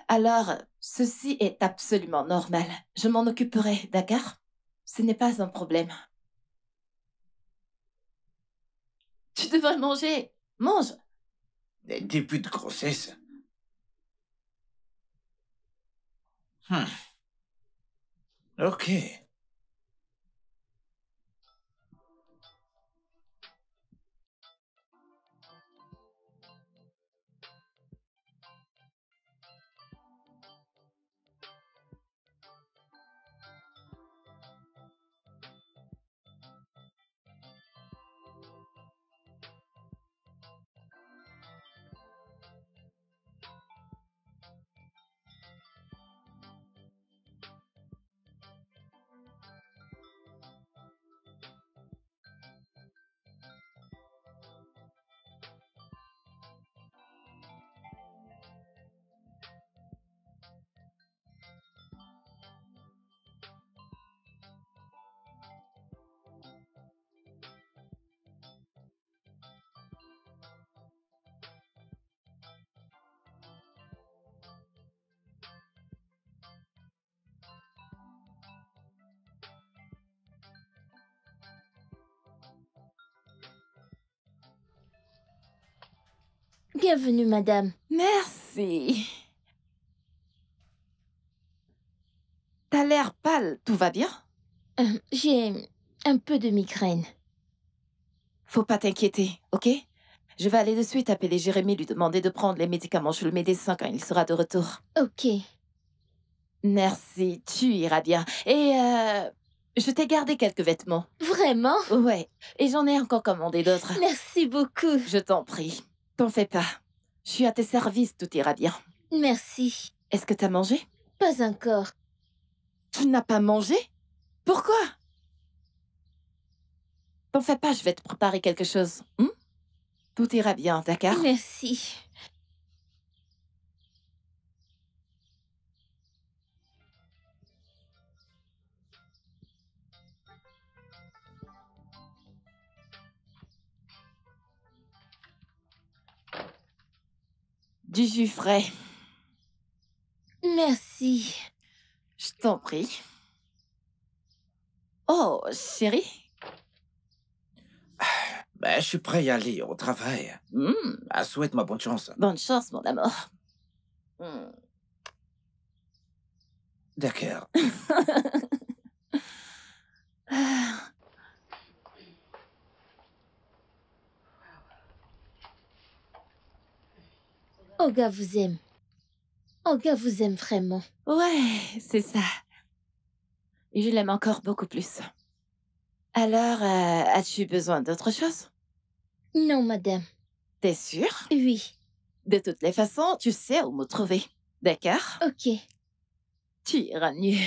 Alors, ceci est absolument normal. Je m'en occuperai, d'accord? Ce n'est pas un problème. Tu devrais manger. Mange. Les débuts de grossesse. Ok. Bienvenue, madame. Merci. T'as l'air pâle, tout va bien? J'ai un peu de migraine. Faut pas t'inquiéter, ok? Je vais aller de suite appeler Jérémy, lui demander de prendre les médicaments chez le médecin quand il sera de retour. Ok. Merci, tu iras bien. Et je t'ai gardé quelques vêtements. Vraiment? Ouais, et j'en ai encore commandé d'autres. Merci beaucoup. Je t'en prie, t'en fais pas. Je suis à tes services, tout ira bien. Merci. Est-ce que t'as mangé? Pas encore. Tu n'as pas mangé? Pourquoi? T'en fais pas, je vais te préparer quelque chose. Tout ira bien, d'accord? Merci. Du jus frais. Merci. Je t'en prie. Oh, chérie. Ben, je suis prêt à aller au travail. Souhaite-moi bonne chance. Bonne chance, mon amour. D'accord. Olga vous aime. Olga vous aime vraiment. Ouais, c'est ça. Et je l'aime encore beaucoup plus. Alors, as-tu besoin d'autre chose? Non, madame. T'es sûre? Oui. De toutes les façons, tu sais où me trouver. D'accord? Ok. Tu iras mieux.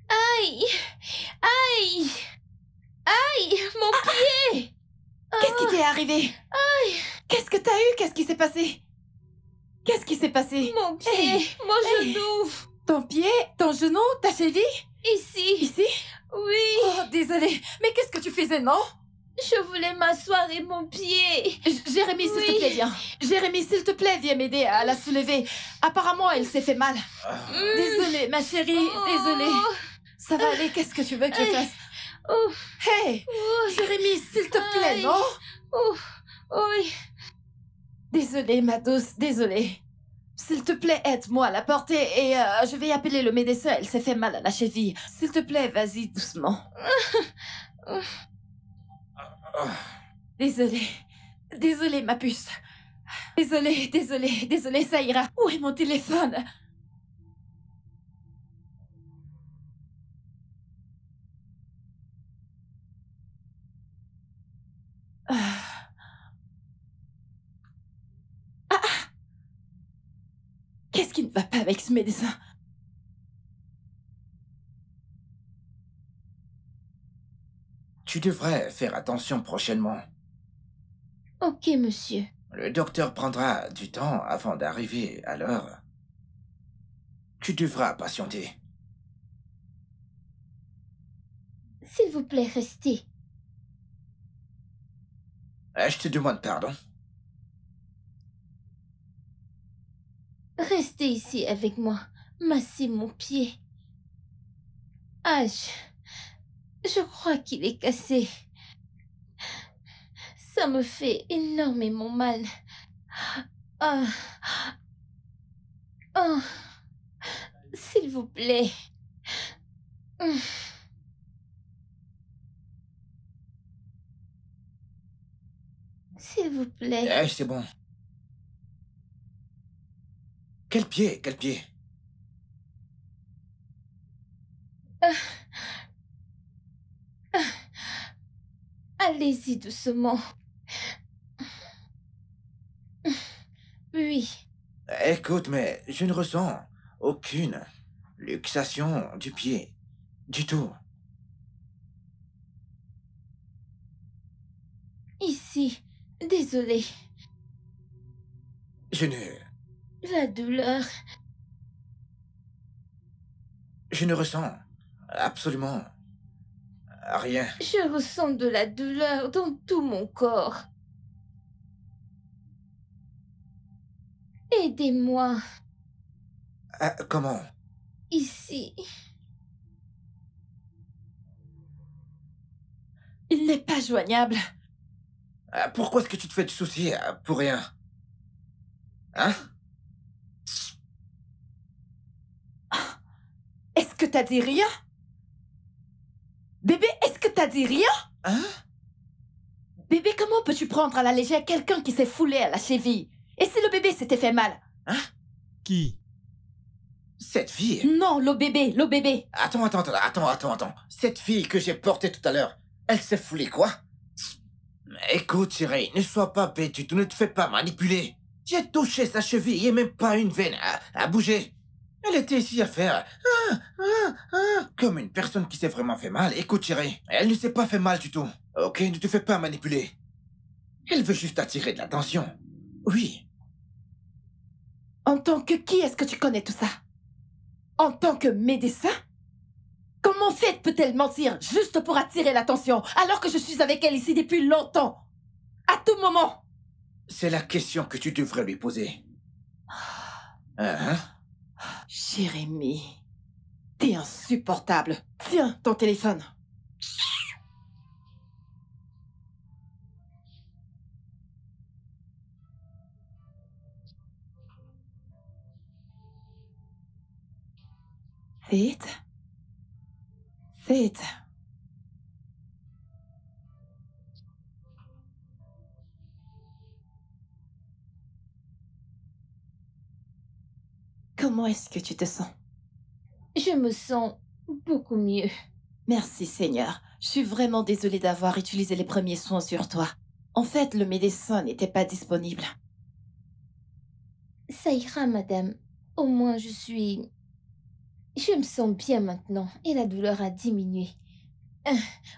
Aïe! Aïe! Aïe! Mon pied! Qu'est-ce qui t'est arrivé? Aïe! Qu'est-ce que t'as eu? Qu'est-ce qui s'est passé? Qu'est-ce qui s'est passé? Mon pied! Hey! Mon Hey! genou! Ton pied? Ton genou? Ta cheville? Ici! Ici? Oui! Oh, désolée. Mais qu'est-ce que tu faisais, non? Je voulais m'asseoir et mon pied. Jérémy, s'il te plaît, viens. Jérémy, s'il te plaît, viens m'aider à la soulever. Apparemment, elle s'est fait mal. Désolée, ma chérie, désolée. Ça va aller, qu'est-ce que tu veux que je fasse? Hey, Jérémy, s'il te plaît, non? Oui. Désolée, ma douce, désolée. S'il te plaît, aide-moi à la porter et je vais appeler le médecin. Elle s'est fait mal à la cheville. S'il te plaît, vas-y, doucement. Désolée. Désolée, ma puce. Désolée, ça ira. Où est mon téléphone? Qu'est-ce qui ne va pas avec ce médecin? Tu devrais faire attention prochainement. Ok, monsieur. Le docteur prendra du temps avant d'arriver à l'heure. Tu devras patienter. S'il vous plaît, restez. Je te demande pardon. Restez ici avec moi. Massez mon pied. Ah, je crois qu'il est cassé. Ça me fait énormément mal. Ah. Oh. S'il vous plaît. S'il vous plaît. C'est bon. Quel pied? Allez-y doucement. Oui. Écoute, mais je ne ressens aucune luxation du pied. Du tout. Ici. Désolée. La douleur. Je ne ressens absolument rien. Je ressens de la douleur dans tout mon corps. Aidez-moi. Comment? Ici. Il n'est pas joignable. Pourquoi est-ce que tu te fais du souci pour rien? Hein? Est-ce que t'as dit rien? Bébé, est-ce que t'as dit rien? Hein? Bébé, comment peux-tu prendre à la légère quelqu'un qui s'est foulé à la cheville? Et si le bébé s'était fait mal? Hein? Qui? Cette fille? Non, le bébé. Attends. Cette fille que j'ai portée tout à l'heure, elle s'est foulée quoi? Écoute, chérie, ne sois pas bête du tout, ne te fais pas manipuler. J'ai touché sa cheville et même pas une veine à bouger. Elle était ici à faire... comme une personne qui s'est vraiment fait mal. Écoute, chérie, elle ne s'est pas fait mal du tout. Ok, ne te fais pas manipuler. Elle veut juste attirer de l'attention. Oui. En tant que qui est-ce que tu connais tout ça? En tant que médecin? Comment Faith peut-elle mentir juste pour attirer l'attention alors que je suis avec elle ici depuis longtemps? À tout moment. C'est la question que tu devrais lui poser. Jérémy, t'es insupportable. Tiens, ton téléphone. Faith. Comment est-ce que tu te sens? Je me sens beaucoup mieux. Merci Seigneur. Je suis vraiment désolée d'avoir utilisé les premiers soins sur toi. En fait, le médecin n'était pas disponible. Ça ira, madame. Au moins, je me sens bien maintenant et la douleur a diminué.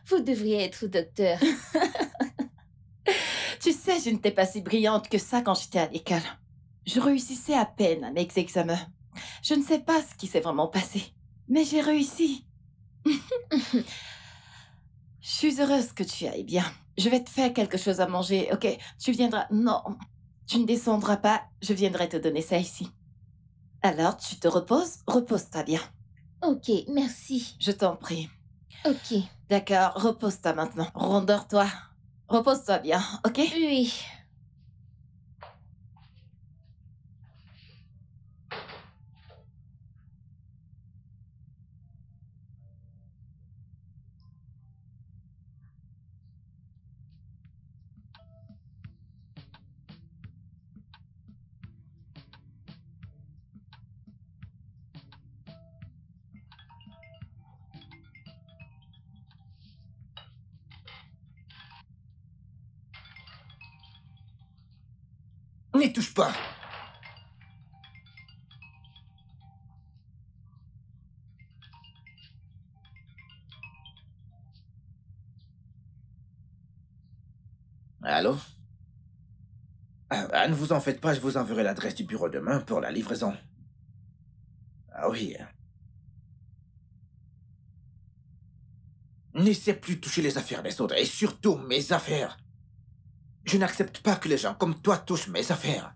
Vous devriez être docteur. Tu sais, je n'étais pas si brillante que ça quand j'étais à l'école. Je réussissais à peine à mes examens. Je ne sais pas ce qui s'est vraiment passé, mais j'ai réussi. Je suis heureuse que tu ailles bien. Je vais te faire quelque chose à manger, ok? Tu viendras... Non, tu ne descendras pas. Je viendrai te donner ça ici. Alors, tu te reposes? Repose-toi bien. Ok, merci. Je t'en prie. Ok. D'accord, repose-toi maintenant. Rendors-toi. Repose-toi bien, ok? Oui. N'y touche pas. Allô? Ne vous en faites pas, je vous enverrai l'adresse du bureau demain pour la livraison. Ah oui. N'essaie plus de toucher les affaires des autres, et surtout mes affaires. Je n'accepte pas que les gens comme toi touchent mes affaires.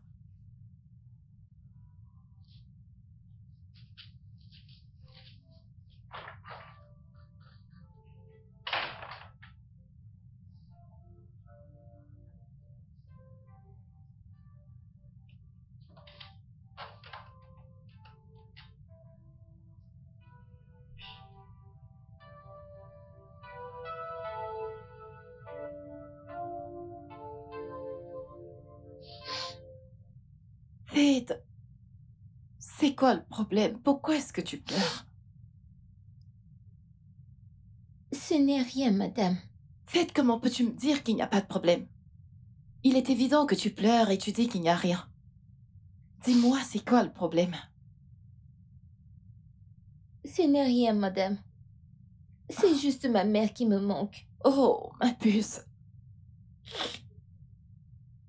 Faith, c'est quoi le problème? Pourquoi est-ce que tu pleures? Ce n'est rien, madame. Faith, comment peux-tu me dire qu'il n'y a pas de problème? Il est évident que tu pleures et tu dis qu'il n'y a rien. Dis-moi, c'est quoi le problème? Ce n'est rien, madame. C'est juste ma mère qui me manque. Oh, ma puce.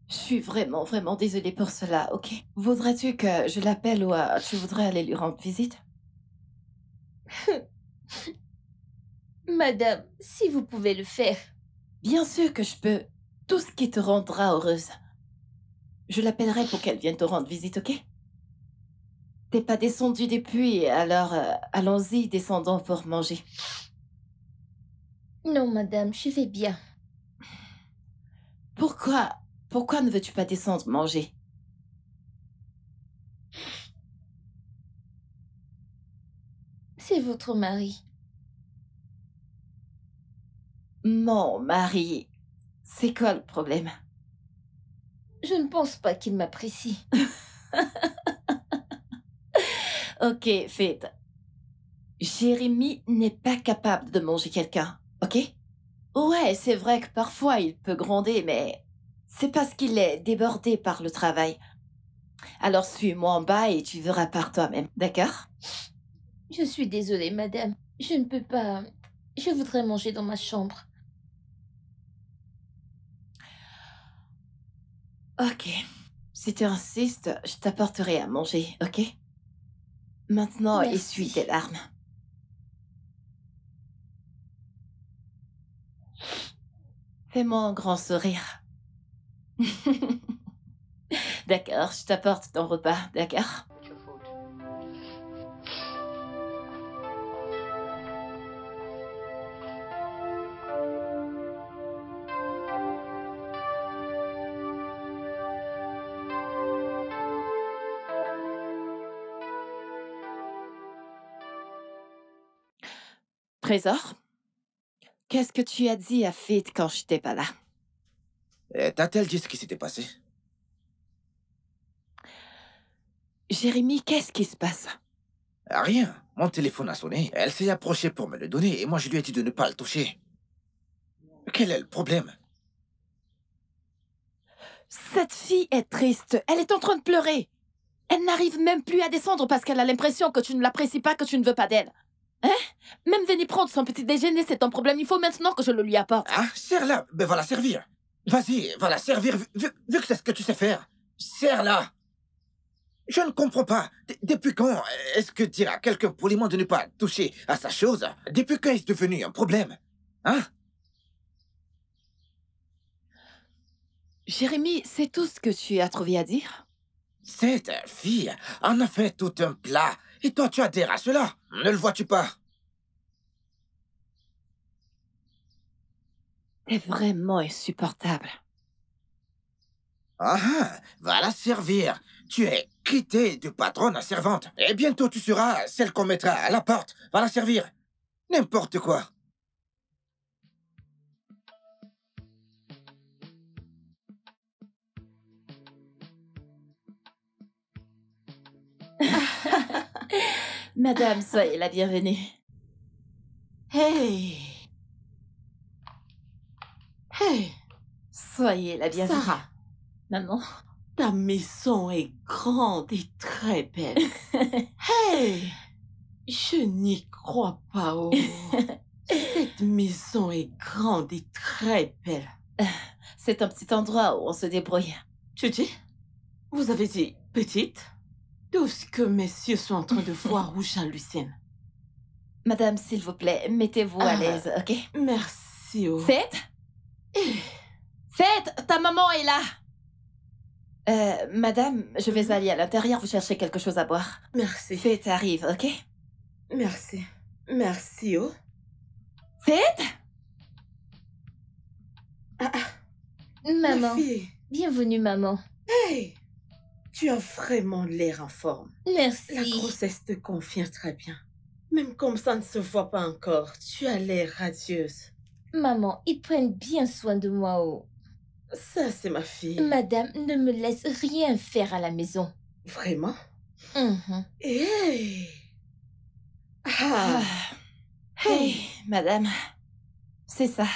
Je suis vraiment, vraiment désolée pour cela, ok? Voudrais-tu que je l'appelle ou tu voudrais aller lui rendre visite? Madame, si vous pouvez le faire. Bien sûr que je peux. Tout ce qui te rendra heureuse. Je l'appellerai pour qu'elle vienne te rendre visite, ok? T'es pas descendu depuis, alors allons-y, descendons pour manger. Non, madame, je vais bien. Pourquoi ne veux-tu pas descendre manger? C'est votre mari. Mon mari, c'est quoi le problème? Je ne pense pas qu'il m'apprécie. Ok, Faith. Jérémy n'est pas capable de manger quelqu'un, ok? Ouais, c'est vrai que parfois il peut gronder, mais c'est parce qu'il est débordé par le travail. Alors suis-moi en bas et tu verras par toi-même, d'accord? Je suis désolée, madame. Je ne peux pas... Je voudrais manger dans ma chambre. Ok. Si tu insistes, je t'apporterai à manger, ok? Maintenant, Merci. essuie tes larmes. Fais-moi un grand sourire. D'accord, je t'apporte ton repas, d'accord? Trésor, qu'est-ce que tu as dit à Faith quand j'étais pas là? T'a-t-elle dit ce qui s'était passé? Jérémy, qu'est-ce qui se passe? Rien. Mon téléphone a sonné. Elle s'est approchée pour me le donner et moi je lui ai dit de ne pas le toucher. Quel est le problème? Cette fille est triste. Elle est en train de pleurer. Elle n'arrive même plus à descendre parce qu'elle a l'impression que tu ne l'apprécies pas, que tu ne veux pas d'elle. Hein? Même venir prendre son petit déjeuner, c'est un problème. Il faut maintenant que je le lui apporte. Ah, serre-la. Ben va la servir. Vas-y, va la servir, vu que c'est ce que tu sais faire. Serre-la. Je ne comprends pas. Depuis quand est-ce que dire à quelqu'un poliment de ne pas toucher à sa chose, depuis quand est-ce devenu un problème? Hein? Jérémie, c'est tout ce que tu as trouvé à dire? Cette fille en a fait tout un plat. Et toi, tu adhères à cela. Ne le vois-tu pas? T'es vraiment insupportable. Ah ah, va la servir. Tu es quittée de patronne à servante. Et bientôt, tu seras celle qu'on mettra à la porte. Va la servir. N'importe quoi. Madame, soyez la bienvenue. Hey! Hey! Soyez la bienvenue. Sarah, Maman. ta maison est grande et très belle. Hey! Je n'y crois pas, oh. Cette maison est grande et très belle. C'est un petit endroit où on se débrouille. Tu dis? Vous avez dit petite? Tout ce que messieurs sont en train de voir où j'hallucine. Madame, s'il vous plaît, mettez-vous à l'aise, ok? Merci, oh. Faites? Faites, ta maman est là. Madame, je vais aller à l'intérieur vous chercher quelque chose à boire. Merci. Faites arrive, ok? Merci. Merci, oh. Faites? Maman, Ma fille. bienvenue maman. Hey! Tu as vraiment l'air en forme. La Merci. grossesse te convient très bien. Même comme ça ne se voit pas encore, tu as l'air radieuse. Maman, ils prennent bien soin de moi. Oh. Ça, c'est ma fille. Madame ne me laisse rien faire à la maison. Vraiment? Mhm. Hey! Ah. Hey, madame. C'est ça.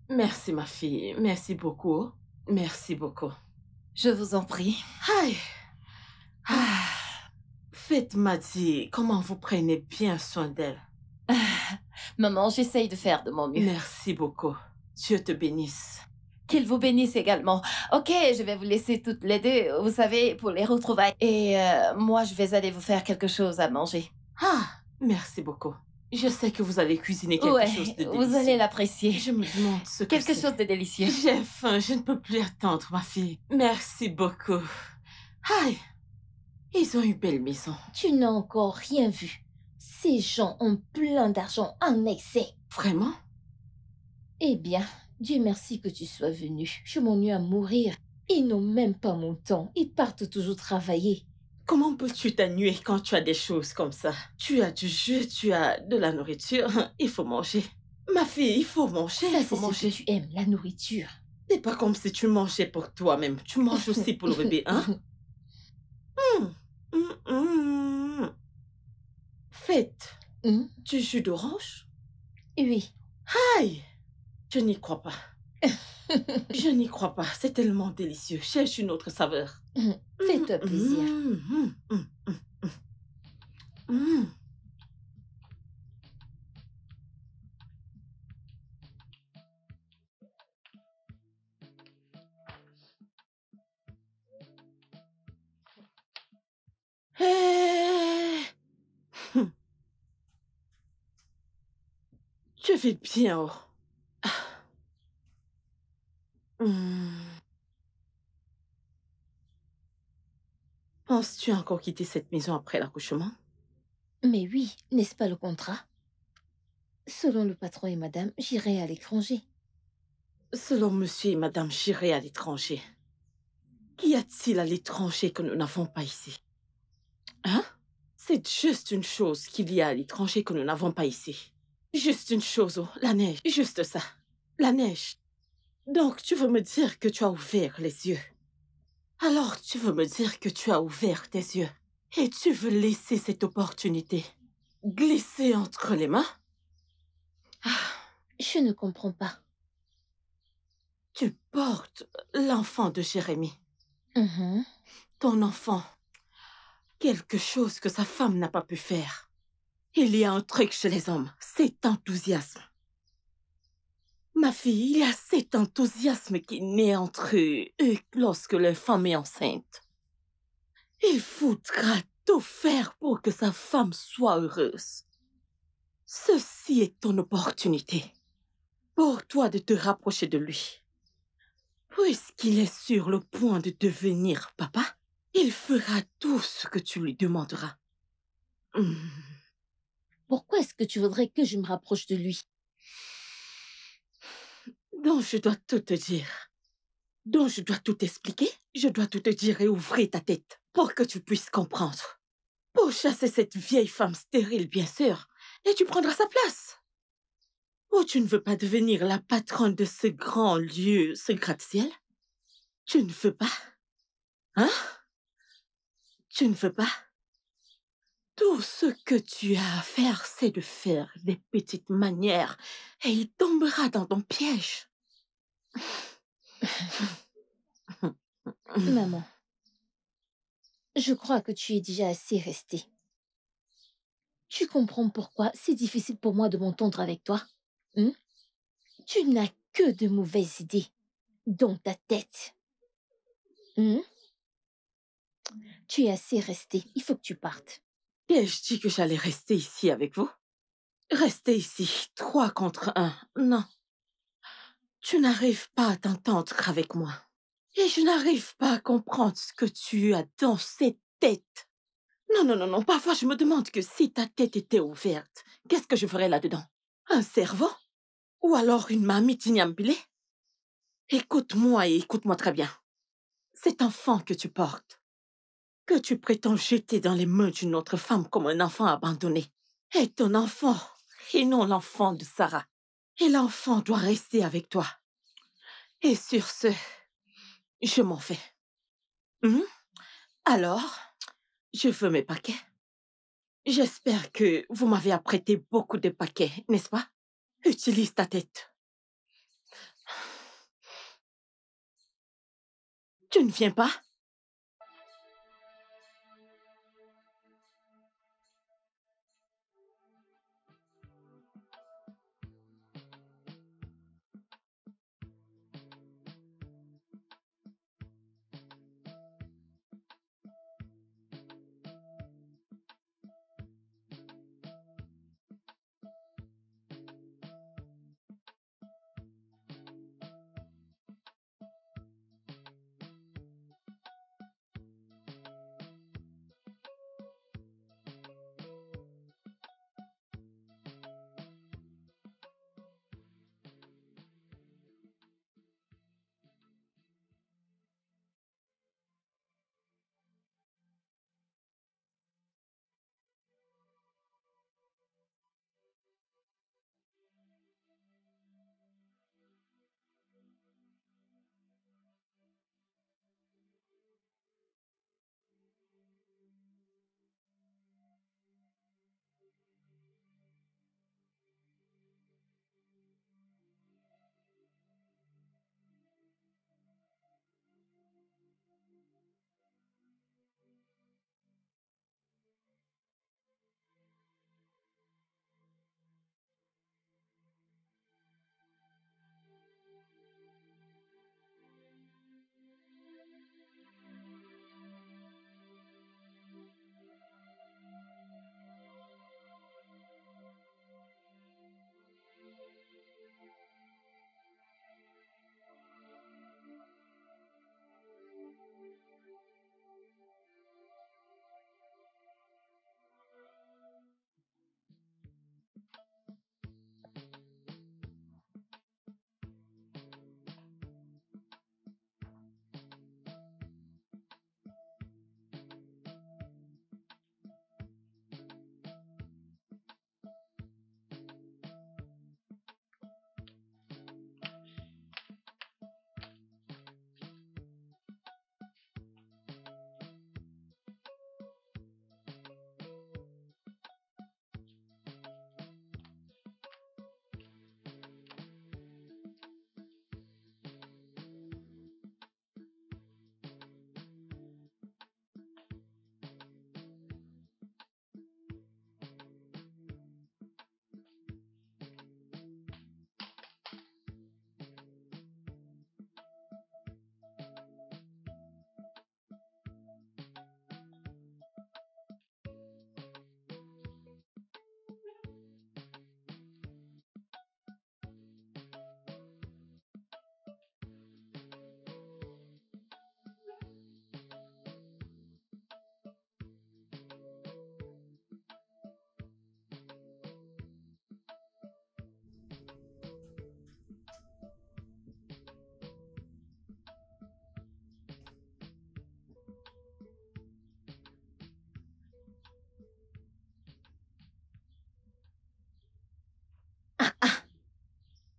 Merci, ma fille. Merci beaucoup. Merci beaucoup. Je vous en prie. Aïe! Faites-moi dire comment vous prenez bien soin d'elle. Maman, j'essaye de faire de mon mieux. Merci beaucoup. Dieu te bénisse. Qu'il vous bénisse également. Ok, je vais vous laisser toutes les deux, vous savez, pour les retrouvailles. Et moi, je vais aller vous faire quelque chose à manger. Ah, merci beaucoup. Je sais que vous allez cuisiner quelque chose de délicieux. vous allez l'apprécier. Je me demande ce que Quelque c'est. chose de délicieux. J'ai faim, je ne peux plus attendre, ma fille. Merci beaucoup. Aïe, ils ont une belle maison. Tu n'as encore rien vu. Ces gens ont plein d'argent en excès. Vraiment? Eh bien, Dieu merci que tu sois venu. Je m'ennuie à mourir. Ils n'ont même pas mon temps. Ils partent toujours travailler. Comment peux-tu t'ennuyer quand tu as des choses comme ça? Tu as du jus, tu as de la nourriture. Il faut manger. Ma fille, il faut manger. Ça, Il faut c'est ce manger. que tu aimes, la nourriture. C'est pas comme si tu mangeais pour toi-même. Tu manges aussi pour le bébé, hein? Faites Hum, du jus d'orange? Oui. Aïe! Je n'y crois pas. Je n'y crois pas. C'est tellement délicieux. Cherche une autre saveur. Fais-toi plaisir. Je vais bien, oh. Penses-tu encore quitter cette maison après l'accouchement? Mais oui, n'est-ce pas le contrat? Selon le patron et madame, j'irai à l'étranger. Selon monsieur et madame, j'irai à l'étranger. Qu'y a-t-il à l'étranger que nous n'avons pas ici? Hein? C'est juste une chose qu'il y a à l'étranger que nous n'avons pas ici. Juste une chose, oh, la neige. Juste ça. La neige. Donc, tu veux me dire que tu as ouvert les yeux. Alors, tu veux me dire que tu as ouvert tes yeux. Et tu veux laisser cette opportunité glisser entre les mains? Je ne comprends pas. Tu portes l'enfant de Jérémie. Mhm. Ton enfant. Quelque chose que sa femme n'a pas pu faire. Il y a un truc chez les hommes. C'est enthousiasme. Ma fille, il y a cet enthousiasme qui naît entre eux lorsque leur femme est enceinte. Il voudra tout faire pour que sa femme soit heureuse. Ceci est ton opportunité pour toi de te rapprocher de lui. Puisqu'il est sur le point de devenir papa, il fera tout ce que tu lui demanderas. Pourquoi est-ce que tu voudrais que je me rapproche de lui? Donc je dois tout te dire. Donc je dois tout expliquer. Je dois tout te dire et ouvrir ta tête pour que tu puisses comprendre. Pour chasser cette vieille femme stérile, bien sûr, et tu prendras sa place. Ou tu ne veux pas devenir la patronne de ce grand lieu, ce gratte-ciel? Tu ne veux pas? Hein? Tu ne veux pas? Tout ce que tu as à faire, c'est de faire des petites manières et il tombera dans ton piège. Maman, je crois que tu es déjà assez restée. Tu comprends pourquoi c'est difficile pour moi de m'entendre avec toi? Hein? Tu n'as que de mauvaises idées dans ta tête. Hein? Tu es assez resté. Il faut que tu partes. Ai-je dit que j'allais rester ici avec vous? Rester ici, 3 contre 1. Non. Tu n'arrives pas à t'entendre avec moi. Et je n'arrive pas à comprendre ce que tu as dans cette tête. Non, non, non, non. Parfois, je me demande que si ta tête était ouverte, qu'est-ce que je ferais là-dedans? Un cerveau? Ou alors une mamie Nyambile? Écoute-moi et écoute-moi très bien. Cet enfant que tu portes, que tu prétends jeter dans les mains d'une autre femme comme un enfant abandonné, est ton enfant et non l'enfant de Sarah. Et l'enfant doit rester avec toi. Et sur ce, je m'en vais. Alors, je veux mes paquets. J'espère que vous m'avez apprêté beaucoup de paquets, n'est-ce pas? Utilise ta tête. Tu ne viens pas?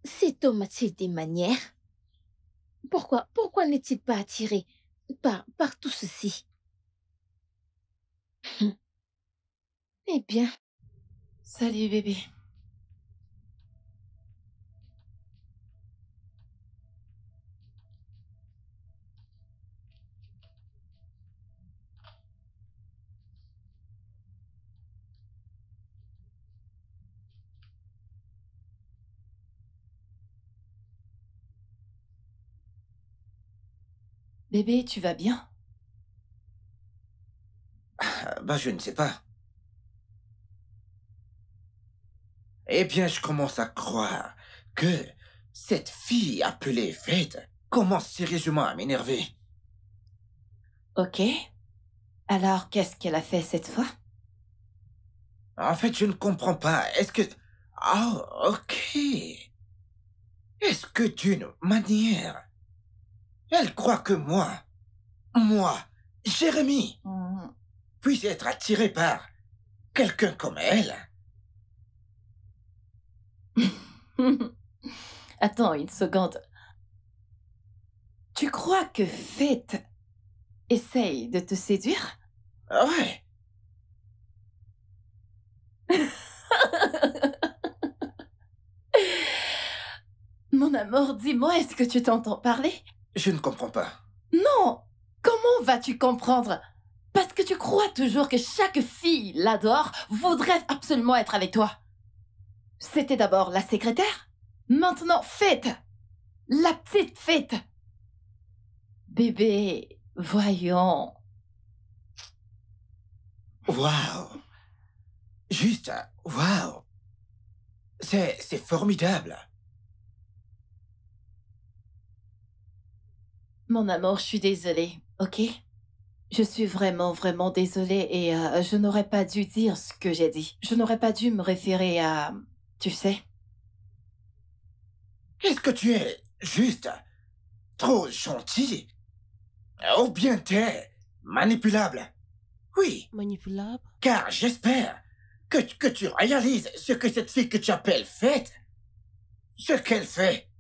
Cet homme a-t-il des manières? Pourquoi n'est-il pas attiré par tout ceci? Eh bien, Salut bébé. Bébé, tu vas bien? Bah, je ne sais pas. Eh bien, je commence à croire que cette fille appelée Fate commence sérieusement à m'énerver. Ok. Alors, qu'est-ce qu'elle a fait cette fois? En fait, je ne comprends pas. Est-ce que... Oh, ok. Est-ce que d'une manière, elle croit que moi, Jérémy, puisse être attiré par quelqu'un comme elle? Attends une seconde. Tu crois que Fate essaye de te séduire? Ouais. Mon amour, dis-moi, est-ce que tu t'entends parler? Je ne comprends pas. Non! Comment vas-tu comprendre? Parce que tu crois toujours que chaque fille l'adore, voudrait absolument être avec toi. C'était d'abord la secrétaire, maintenant Fate. La petite Fate. Bébé, voyons. Waouh. Juste, waouh. C'est formidable. Mon amour, je suis désolée, ok? Je suis vraiment, vraiment désolée et je n'aurais pas dû dire ce que j'ai dit. Je n'aurais pas dû me référer à... Tu sais? Est-ce que tu es juste trop gentil? Ou bien t'es manipulable? Oui, Manipulable? car j'espère que tu réalises ce que cette fille que tu appelles Fate, ce qu'elle fait.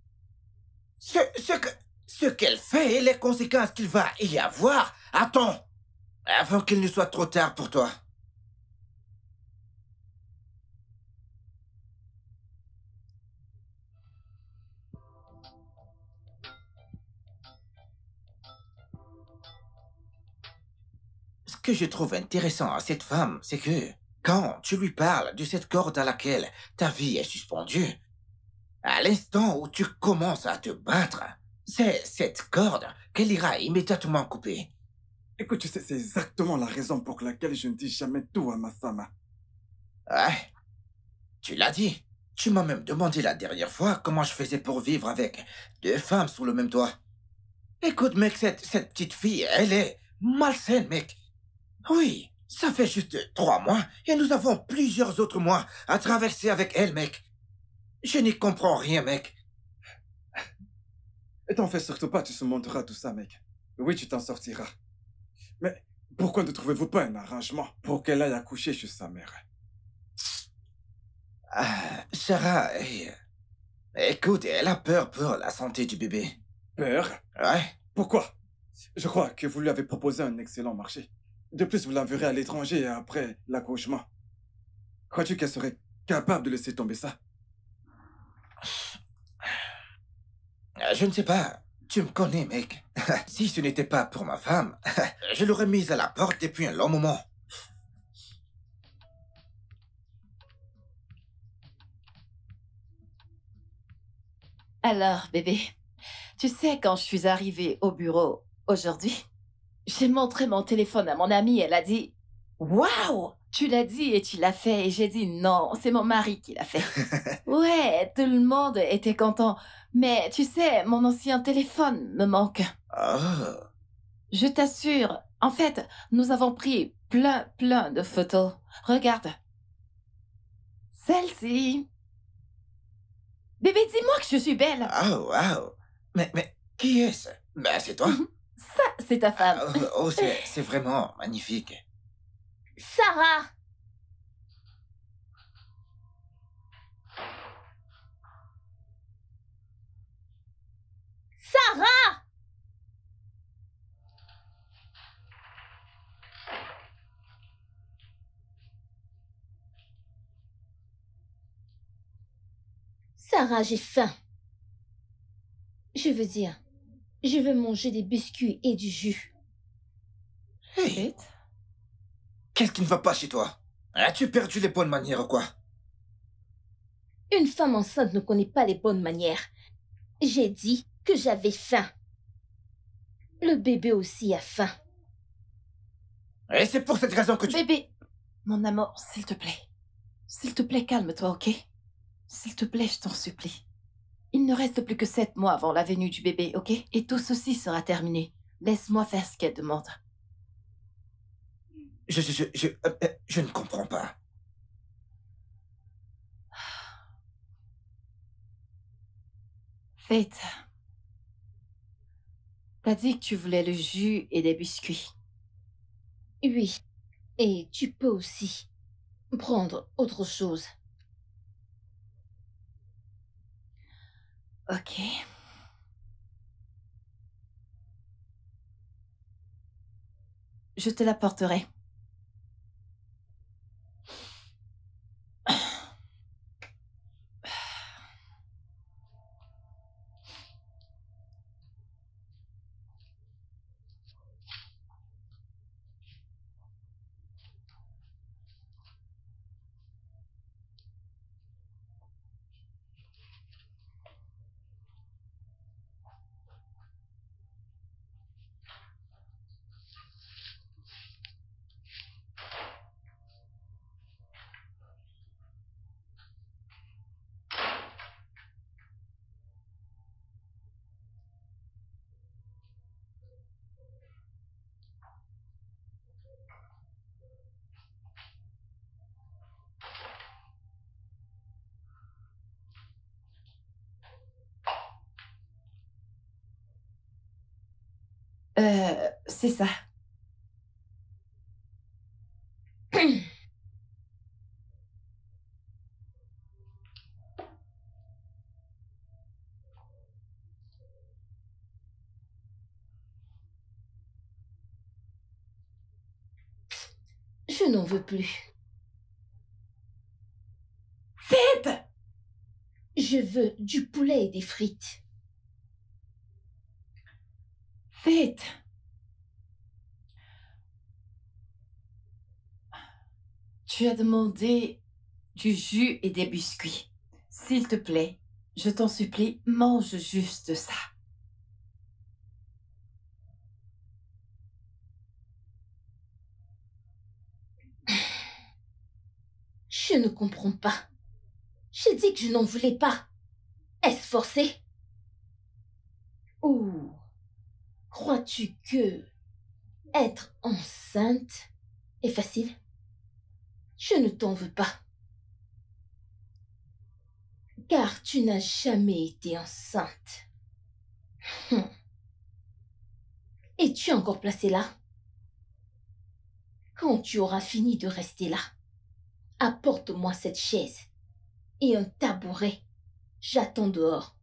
Ce qu'elle fait et les conséquences qu'il va y avoir. Attends, avant qu'il ne soit trop tard pour toi. Ce que je trouve intéressant à cette femme, c'est que quand tu lui parles de cette corde à laquelle ta vie est suspendue, à l'instant où tu commences à te battre, c'est cette corde qu'elle ira immédiatement couper. Écoute, tu sais, c'est exactement la raison pour laquelle je ne dis jamais tout à ma femme. Ouais, tu l'as dit. Tu m'as même demandé la dernière fois comment je faisais pour vivre avec deux femmes sous le même toit. Écoute, mec, cette petite fille, elle est malsaine, mec. Oui, ça fait juste 3 mois et nous avons plusieurs autres mois à traverser avec elle, mec. Je n'y comprends rien, mec. Et t'en fais surtout pas, tu se montreras tout ça, mec. Oui, tu t'en sortiras. Mais pourquoi ne trouvez-vous pas un arrangement pour qu'elle aille accoucher chez sa mère? Sarah, écoute, elle a peur pour la santé du bébé. Peur? Ouais. Pourquoi? Je crois que vous lui avez proposé un excellent marché. De plus, vous l'enverrez à l'étranger après l'accouchement. Crois-tu qu'elle serait capable de laisser tomber ça? Je ne sais pas. Tu me connais, mec. Si ce n'était pas pour ma femme, je l'aurais mise à la porte depuis un long moment. Alors, bébé, tu sais, quand je suis arrivée au bureau aujourd'hui, j'ai montré mon téléphone à mon amie. Elle a dit « Waouh! Tu l'as dit et tu l'as fait. » Et j'ai dit « Non, c'est mon mari qui l'a fait. » Ouais, tout le monde était content. Mais tu sais, mon ancien téléphone me manque. Oh. Je t'assure. En fait, nous avons pris plein de photos. Regarde. Celle-ci. Bébé, dis-moi que je suis belle. Oh, wow. Mais qui est-ce? Ben, c'est toi. Ça, c'est ta femme. Oh, c'est vraiment magnifique. Sarah! Sarah, j'ai faim. Je veux dire, je veux manger des biscuits et du jus. Hey, Faith? qu'est-ce qui ne va pas chez toi? As-tu perdu les bonnes manières ou quoi? Une femme enceinte ne connaît pas les bonnes manières. J'ai dit que j'avais faim. Le bébé aussi a faim. Et c'est pour cette raison que tu... Bébé, mon amour, s'il te plaît. S'il te plaît, calme-toi, ok? S'il te plaît, je t'en supplie. Il ne reste plus que 7 mois avant la venue du bébé, ok? Et tout ceci sera terminé. Laisse-moi faire ce qu'elle demande. Je ne comprends pas. Faith, t'as dit que tu voulais le jus et des biscuits. Oui, et tu peux aussi prendre autre chose. Ok. Je te l'apporterai. C'est ça. Je n'en veux plus. Faith! Je veux du poulet et des frites. Faith! Tu as demandé du jus et des biscuits. S'il te plaît, je t'en supplie, mange juste ça. Je ne comprends pas. J'ai dit que je n'en voulais pas. Est-ce forcé? Ou crois-tu que être enceinte est facile? Je ne t'en veux pas. Car tu n'as jamais été enceinte. Es-tu encore placé là? Quand tu auras fini de rester là, apporte-moi cette chaise et un tabouret. J'attends dehors.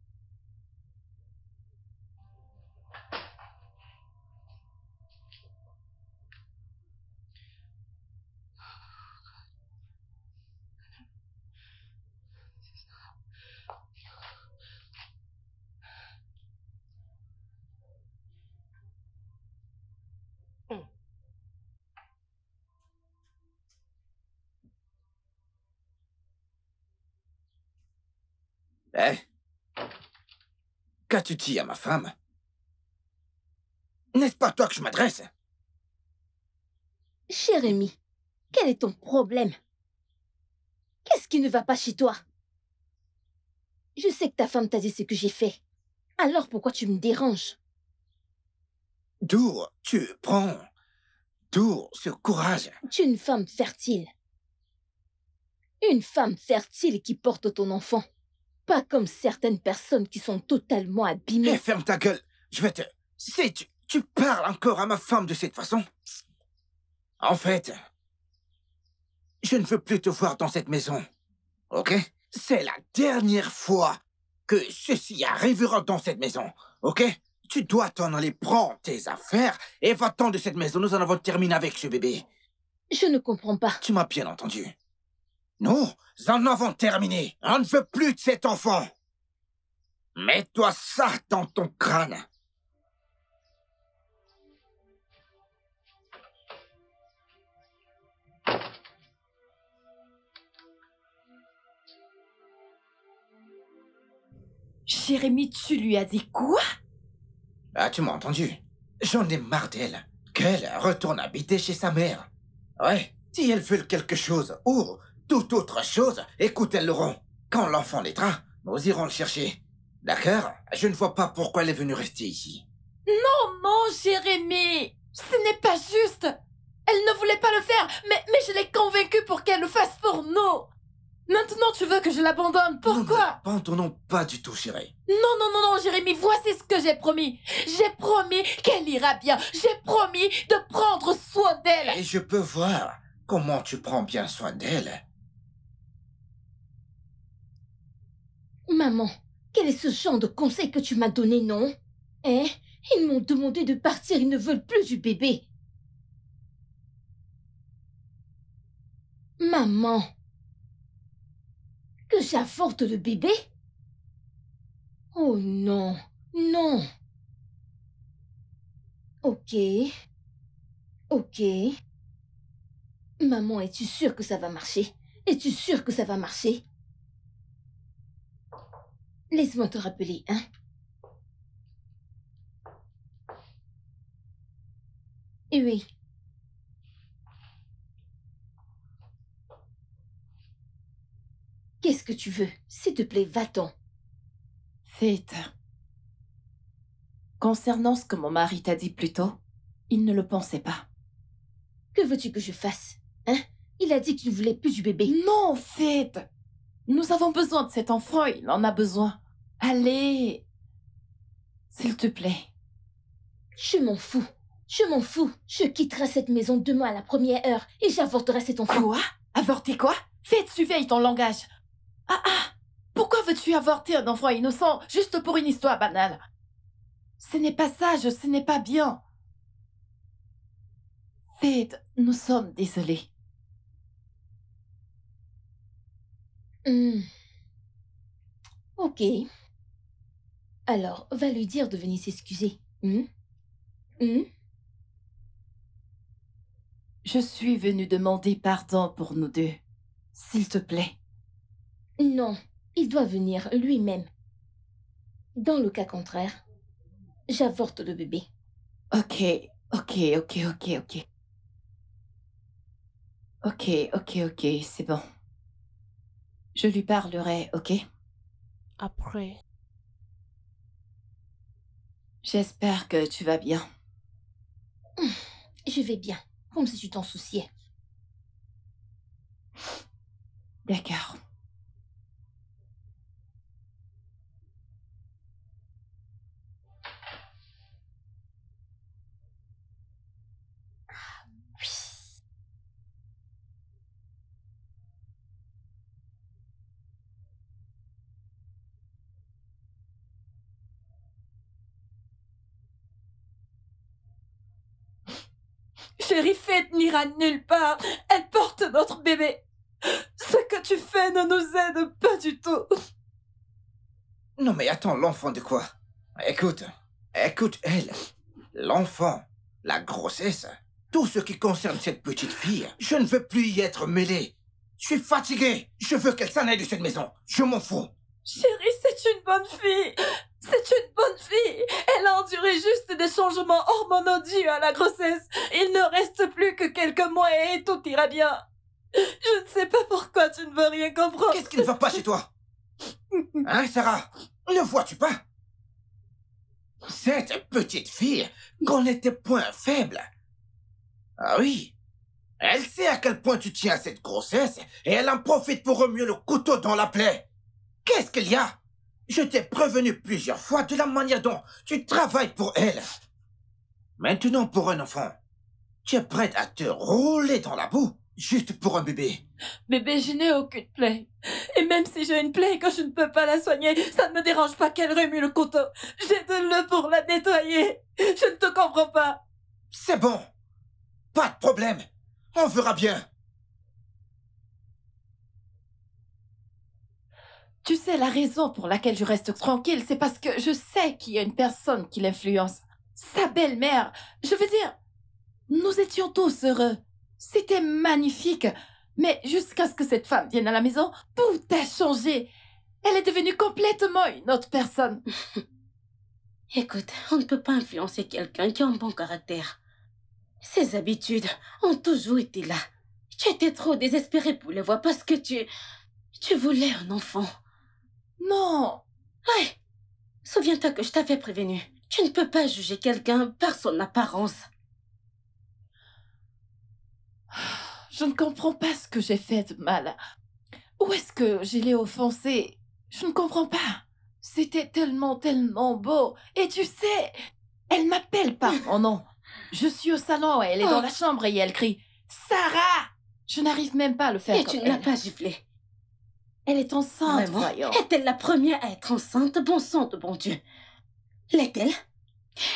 Eh? Qu'as-tu dit à ma femme? N'est-ce pas toi que je m'adresse? Jérémie, quel est ton problème? Qu'est-ce qui ne va pas chez toi? Je sais que ta femme t'a dit ce que j'ai fait. Alors pourquoi tu me déranges? D'où tu prends... D'où ce courage? Tu es une femme fertile. Une femme fertile qui porte ton enfant. Pas comme certaines personnes qui sont totalement Eh, abîmées. ferme ta gueule. Je vais te... Si tu parles encore à ma femme de cette façon... En fait... Je ne veux plus te voir dans cette maison. Ok? C'est la dernière fois que ceci arrivera dans cette maison. Ok? Tu dois t'en aller prendre tes affaires et va-t'en de cette maison. Nous en avons terminé avec ce bébé. Je ne comprends pas. Tu m'as bien entendu. Nous en avons terminé. On ne veut plus de cet enfant. Mets-toi ça dans ton crâne. Jérémie, tu lui as dit quoi? Ah, tu m'as entendu? J'en ai marre d'elle. Qu'elle retourne habiter chez sa mère. Ouais, si elles veulent quelque chose ou toute autre chose, écoute, elles l'auront. Quand l'enfant naîtra, nous irons le chercher. D'accord? Je ne vois pas pourquoi elle est venue rester ici. Oh non, Jérémie! Ce n'est pas juste! Elle ne voulait pas le faire, mais je l'ai convaincue pour qu'elle le fasse pour nous! Maintenant, tu veux que je l'abandonne? Pourquoi? Non, abandonnons pas du tout, chérie. Non, Jérémie, voici ce que j'ai promis. J'ai promis qu'elle ira bien. J'ai promis de prendre soin d'elle. Et je peux voir comment tu prends bien soin d'elle. Maman, quel est ce genre de conseil que tu m'as donné, non? Hein? Ils m'ont demandé de partir, ils ne veulent plus du bébé. Maman, que j'avorte le bébé? Oh non, non. Ok. Maman, es-tu sûre que ça va marcher? Es-tu sûre que ça va marcher? Laisse-moi te rappeler, hein? Et oui. Qu'est-ce que tu veux? S'il te plaît, va-t'en. Faith, concernant ce que mon mari t'a dit plus tôt, il ne le pensait pas. Que veux-tu que je fasse? Hein? Il a dit qu'il ne voulait plus du bébé. Non, Faith, nous avons besoin de cet enfant, il en a besoin. Allez, s'il te plaît. Je m'en fous. Je quitterai cette maison demain à la première heure et j'avorterai cet enfant. Quoi? Avorter quoi? Faith, surveille ton langage. Ah, pourquoi veux-tu avorter un enfant innocent juste pour une histoire banale? Ce n'est pas sage, ce n'est pas bien. Faith, nous sommes désolés. Ok. Alors, va lui dire de venir s'excuser. Je suis venue demander pardon pour nous deux. S'il te plaît. Non, il doit venir lui-même. Dans le cas contraire, j'avorte le bébé. Ok. Ok, c'est bon. Je lui parlerai, ok? Après. J'espère que tu vas bien. Je vais bien, comme si tu t'en souciais. D'accord. Chérie, Faith n'ira nulle part. Elle porte notre bébé. Ce que tu fais ne nous aide pas du tout. Non mais attends, l'enfant de quoi? Écoute, elle. L'enfant, la grossesse, tout ce qui concerne cette petite fille, je ne veux plus y être mêlé. Je suis fatigué. Je veux qu'elle s'en aille de cette maison. Je m'en fous. Chérie, c'est une bonne fille. C'est une bonne fille. Elle a enduré juste des changements hormonaux dus à la grossesse. Il ne reste plus que quelques mois et tout ira bien. Je ne sais pas pourquoi tu ne veux rien comprendre. Qu'est-ce qui ne va pas chez toi? Hein, Sarah? Ne vois-tu pas? Cette petite fille connaît tes points faibles. Ah oui. Elle sait à quel point tu tiens à cette grossesse et elle en profite pour remuer le couteau dans la plaie. Qu'est-ce qu'il y a? Je t'ai prévenu plusieurs fois de la manière dont tu travailles pour elle. Maintenant, pour un enfant, tu es prête à te rouler dans la boue juste pour un bébé. Bébé, je n'ai aucune plaie. Et même si j'ai une plaie et que je ne peux pas la soigner, ça ne me dérange pas qu'elle remue le couteau. J'aide-le pour la nettoyer. Je ne te comprends pas. C'est bon. Pas de problème. On verra bien. Tu sais, la raison pour laquelle je reste tranquille, c'est parce que je sais qu'il y a une personne qui l'influence. Sa belle-mère. Je veux dire, nous étions tous heureux. C'était magnifique. Mais jusqu'à ce que cette femme vienne à la maison, tout a changé. Elle est devenue complètement une autre personne. Écoute, on ne peut pas influencer quelqu'un qui a un bon caractère. Ses habitudes ont toujours été là. Tu étais trop désespérée pour les voir parce que tu voulais un enfant. Non. Ouais. Souviens-toi que je t'avais prévenu. Tu ne peux pas juger quelqu'un par son apparence. Je ne comprends pas ce que j'ai fait de mal. Où est-ce que je l'ai offensé? Je ne comprends pas. C'était tellement, tellement beau. Et tu sais, elle m'appelle par mon nom. Je suis au salon et elle est dans la chambre et elle crie « Sarah !» Je n'arrive même pas à le faire Et comme tu ne elle. l'as pas giflée. Elle est enceinte, Vraiment? voyons. Est-elle la première à être enceinte? Bon sang de bon Dieu. L'est-elle?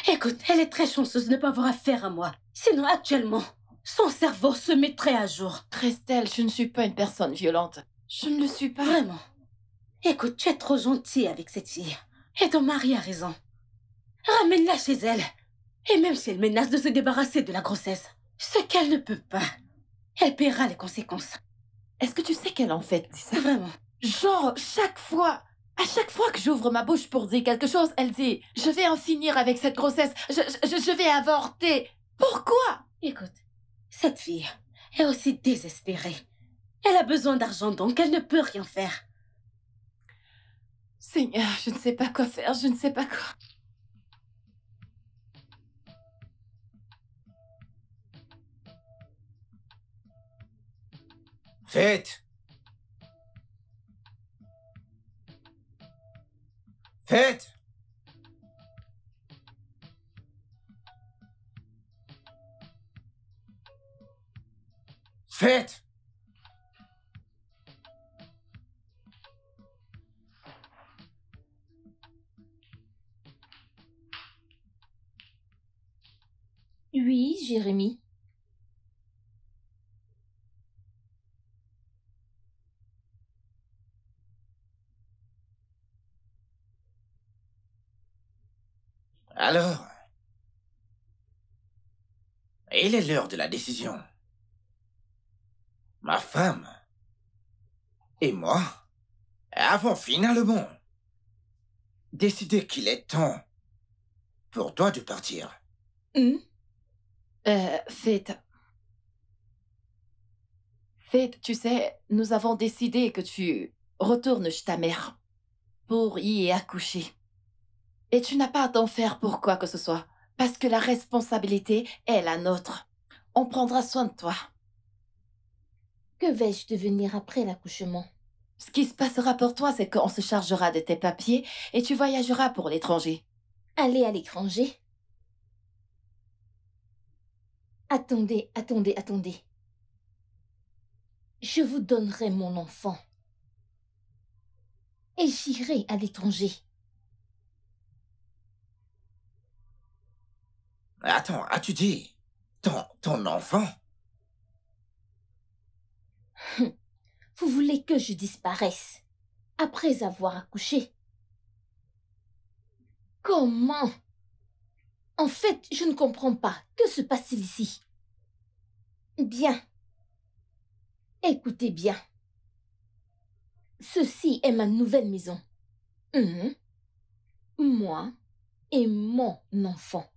Écoute, elle est très chanceuse de ne pas avoir affaire à moi. Sinon, actuellement, son cerveau se mettrait à jour. Christelle, je ne suis pas une personne violente. Je ne le suis pas. Vraiment. Écoute, tu es trop gentille avec cette fille. Et ton mari a raison. Ramène-la chez elle. Et même si elle menace de se débarrasser de la grossesse, ce qu'elle ne peut pas, elle paiera les conséquences. Est-ce que tu sais qu'elle en fait dit ça? Vraiment. Genre, à chaque fois que j'ouvre ma bouche pour dire quelque chose, elle dit « Je vais en finir avec cette grossesse. Je vais avorter. » Pourquoi? Écoute, cette fille est aussi désespérée. Elle a besoin d'argent, donc elle ne peut rien faire. Seigneur, je ne sais pas quoi faire, je ne sais pas quoi. Faites. Faites. Faites. Oui, Jérémie. Alors, il est l'heure de la décision. Ma femme et moi avons finalement décidé qu'il est temps pour toi de partir. Faith. Faith, tu sais, nous avons décidé que tu retournes chez ta mère pour y accoucher. Et tu n'as pas à t'en faire pour quoi que ce soit, parce que la responsabilité est la nôtre. On prendra soin de toi. Que vais-je devenir après l'accouchement? Ce qui se passera pour toi, c'est qu'on se chargera de tes papiers et tu voyageras pour l'étranger. Aller à l'étranger? Attendez. Je vous donnerai mon enfant. Et j'irai à l'étranger. Attends, as-tu dit ton enfant? Vous voulez que je disparaisse après avoir accouché? Comment? En fait, je ne comprends pas. Que se passe-t-il ici? Bien. Écoutez bien. Ceci est ma nouvelle maison. Moi et mon enfant.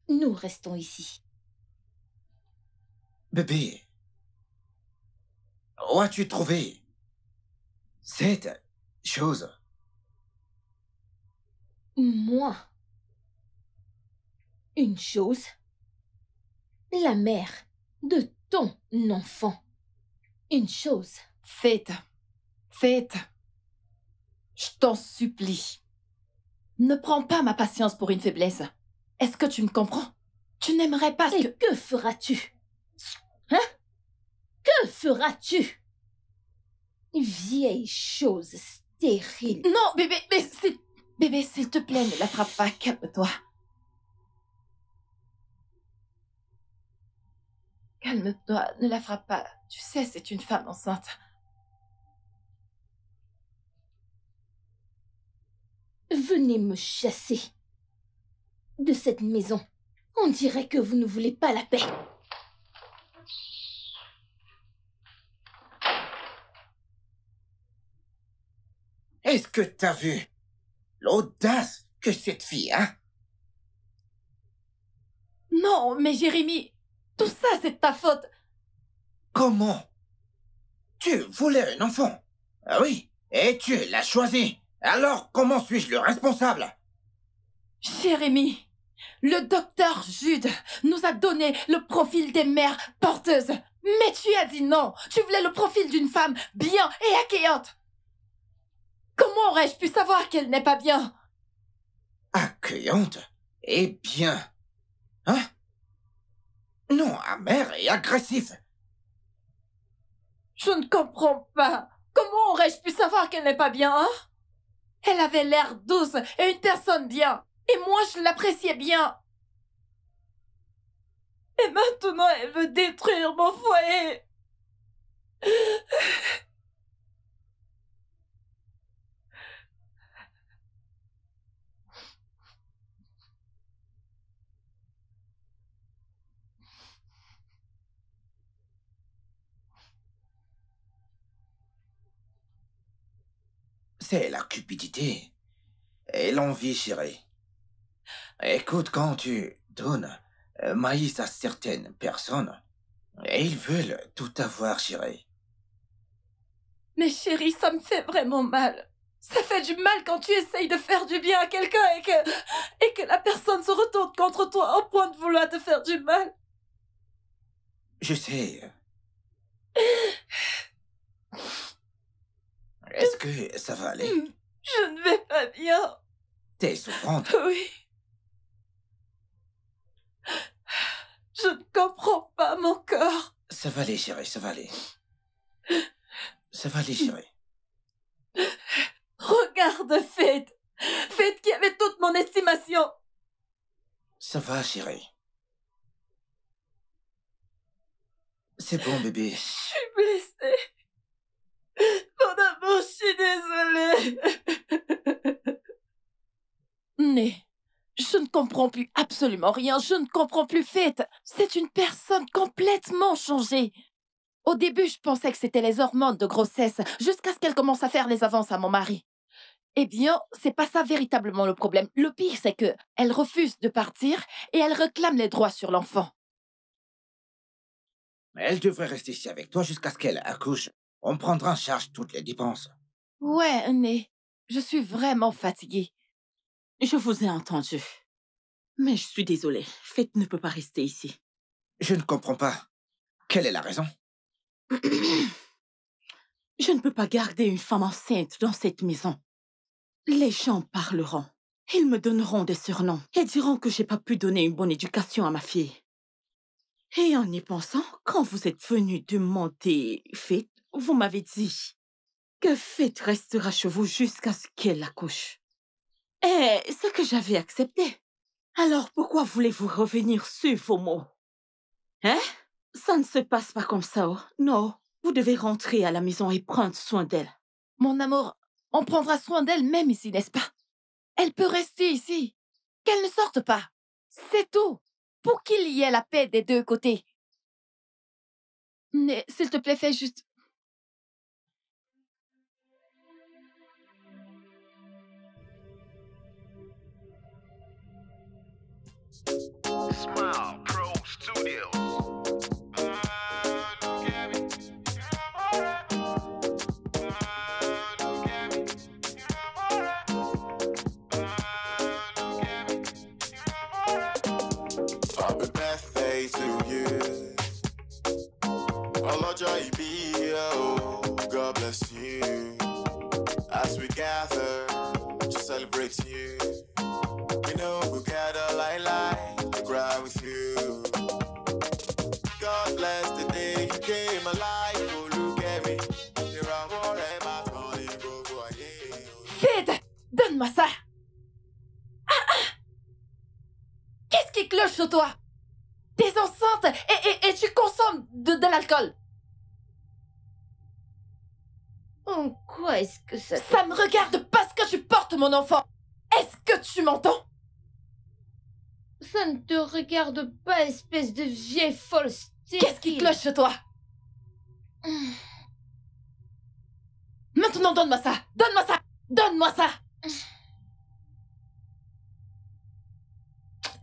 Nous restons ici. Bébé, où as-tu trouvé cette chose? Moi. Une chose. La mère de ton enfant. Une chose. Faith, je t'en supplie. Ne prends pas ma patience pour une faiblesse. Est-ce que tu me comprends? Tu n'aimerais pas Et que feras-tu? Hein? Que feras-tu? Vieille chose stérile. Non, bébé, s'il te plaît, ne la frappe pas, calme-toi. Calme-toi, ne la frappe pas. Tu sais, c'est une femme enceinte. venez me chasser de cette maison. On dirait que vous ne voulez pas la paix. Est-ce que t'as vu l'audace que cette fille a? Non, mais Jérémy, tout ça, c'est de ta faute. Comment? Tu voulais un enfant? Ah oui, et tu l'as choisi. Alors, comment suis-je le responsable? Jérémy, le docteur Jude nous a donné le profil des mères porteuses. Mais tu as dit non. Tu voulais le profil d'une femme bien et accueillante. Comment aurais-je pu savoir qu'elle n'est pas bien? Accueillante et bien. Hein? Non, amer et agressif. Je ne comprends pas. Comment aurais-je pu savoir qu'elle n'est pas bien, hein? Elle avait l'air douce et une personne bien. Et moi, je l'appréciais bien. Et maintenant, elle veut détruire mon foyer. C'est la cupidité et l'envie, chérie. Écoute, quand tu donnes maïs à certaines personnes, ils veulent tout avoir, chérie. Mais chérie, ça me fait vraiment mal. Ça fait du mal quand tu essayes de faire du bien à quelqu'un et que la personne se retourne contre toi au point de vouloir te faire du mal. Je sais. Est-ce que ça va aller? Je ne vais pas bien. T'es souffrante? Oui. Je ne comprends pas mon corps. Ça va aller, chérie, ça va aller. Ça va aller, chérie. Regarde Faith. Faith qui avait toute mon estimation. Ça va, chérie. C'est bon, bébé. Je suis blessée. Mon amour, je suis désolée. Mais je ne comprends plus absolument rien. Je ne comprends plus Faith. C'est une personne complètement changée. Au début, je pensais que c'était les hormones de grossesse, jusqu'à ce qu'elle commence à faire les avances à mon mari. Eh bien, c'est pas ça véritablement le problème. Le pire, c'est que elle refuse de partir et elle réclame les droits sur l'enfant. Elle devrait rester ici avec toi jusqu'à ce qu'elle accouche. On prendra en charge toutes les dépenses. Ouais, mais je suis vraiment fatiguée. Je vous ai entendu. Mais je suis désolée. Faith ne peut pas rester ici. Je ne comprends pas. Quelle est la raison? Je ne peux pas garder une femme enceinte dans cette maison. Les gens parleront. Ils me donneront des surnoms et diront que j'ai pas pu donner une bonne éducation à ma fille. Et en y pensant, quand vous êtes venu demander Faith, vous m'avez dit que Faith restera chez vous jusqu'à ce qu'elle accouche. Et ce que j'avais accepté. Alors pourquoi voulez-vous revenir sur vos mots? Hein? Ça ne se passe pas comme ça, oh. Non, vous devez rentrer à la maison et prendre soin d'elle. Mon amour, on prendra soin d'elle même ici, n'est-ce pas? Elle peut rester ici. Qu'elle ne sorte pas. C'est tout. Pour qu'il y ait la paix des deux côtés. Mais s'il te plaît, fais juste... Smile Pro Studios. Happy birthday to you. Ọlọ́jọ́ ìbí oh, God bless you. As we gather to celebrate you. We know we'll gather like to cry with you. God bless the day you came alive. Oh, look at me. Ìràwọ̀ rẹ̀ máa tàn ní gbogbo ayé. Faith, donne-moi ça. Qu'est-ce qui cloche sur toi? T'es enceinte et tu consommes de l'alcool. En quoi est-ce que ça... Ça me regarde parce que tu portes mon enfant. Est-ce que tu m'entends? Ça ne te regarde pas, espèce de vieille folle stérile. Qu'est-ce qui cloche chez toi? Maintenant, donne-moi ça! Donne-moi ça! Donne-moi ça!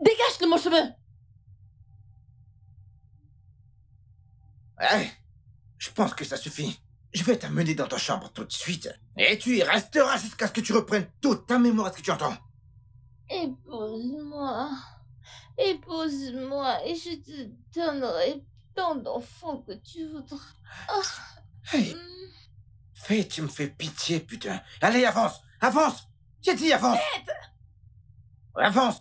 Dégage de mon chemin! Ouais, je pense que ça suffit. Je vais t'amener dans ta chambre tout de suite. Et tu y resteras jusqu'à ce que tu reprennes toute ta mémoire, est-ce que tu entends? Épouse-moi. Épouse-moi et je te donnerai tant d'enfants que tu voudras. Hey, fais, tu me fais pitié, putain. Allez, avance, avance. J'ai dit avance. Avance.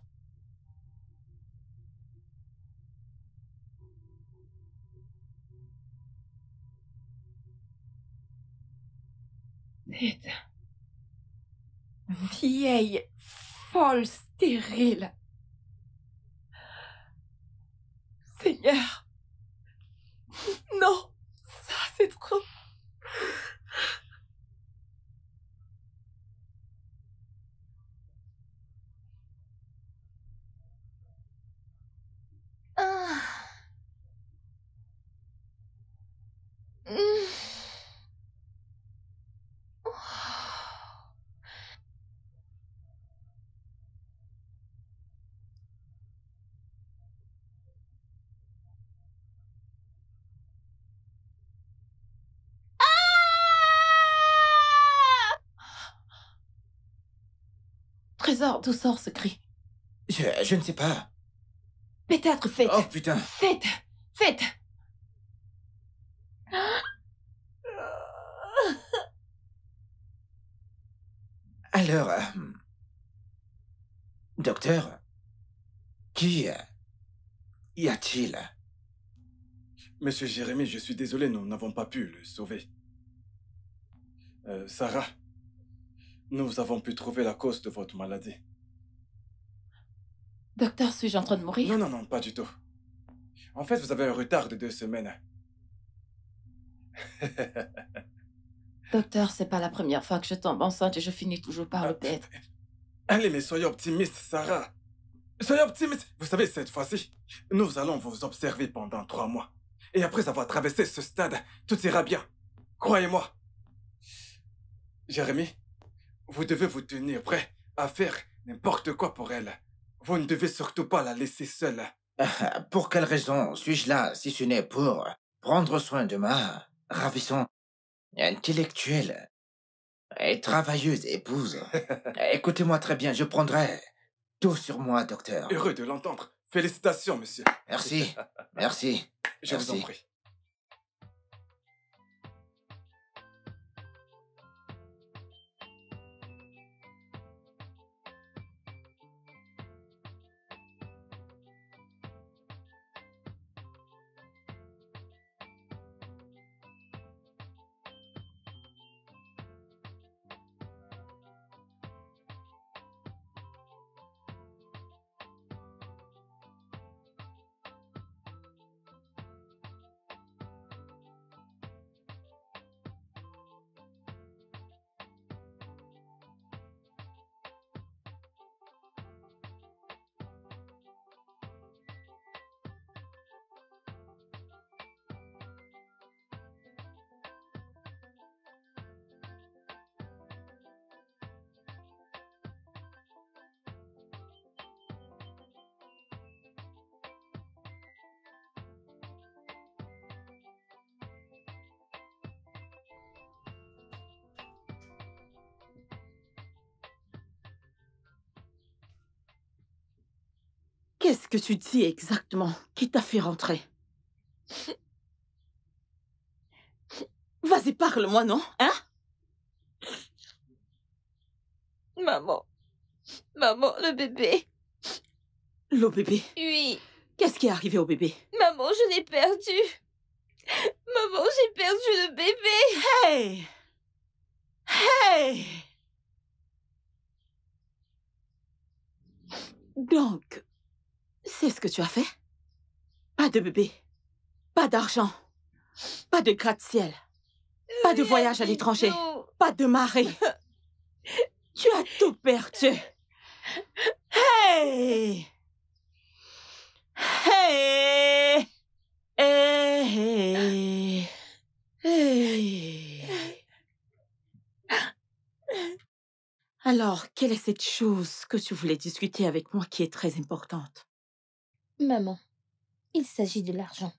Cette vieille folle stérile. Seigneur. Non, ça c'est trop. Trésor, d'où sort ce cri? Je ne sais pas. Peut-être faites. Oh, putain. Faites. Faites. Alors, docteur, qui y a-t-il? Monsieur Jérémy, je suis désolé, nous n'avons pas pu le sauver. Sarah, nous avons pu trouver la cause de votre maladie. Docteur, suis-je en train de mourir? Non, non, non, pas du tout. En fait, vous avez un retard de 2 semaines. Docteur, c'est pas la première fois que je tombe enceinte et je finis toujours par le perdre. Allez, mais soyez optimiste, Sarah. Soyez optimiste. Vous savez, cette fois-ci, nous allons vous observer pendant 3 mois. Et après avoir traversé ce stade, tout ira bien. Croyez-moi. Jérémy, vous devez vous tenir prêt à faire n'importe quoi pour elle. Vous ne devez surtout pas la laisser seule. Pour quelle raison suis-je là, si ce n'est pour prendre soin de ma ravissante, intellectuelle et travailleuse épouse? Écoutez-moi très bien, je prendrai tout sur moi, docteur. Heureux de l'entendre. Félicitations, monsieur. Merci, merci. Je vous en Merci. prie. Qu'est-ce que tu dis exactement? Qui t'a fait rentrer? Vas-y, parle-moi, non? Hein? Maman. Maman, le bébé. Le bébé? Oui. Qu'est-ce qui est arrivé au bébé? Maman, je l'ai perdu. Maman, j'ai perdu le bébé. Hey! Hey! Donc, c'est ce que tu as fait? Pas de bébé, pas d'argent, pas de gratte-ciel, pas de voyage à l'étranger, pas de mari. Tu as tout perdu. Hey! Hey! Hey! Hey! Alors, quelle est cette chose que tu voulais discuter avec moi qui est très importante? Maman, il s'agit de l'argent.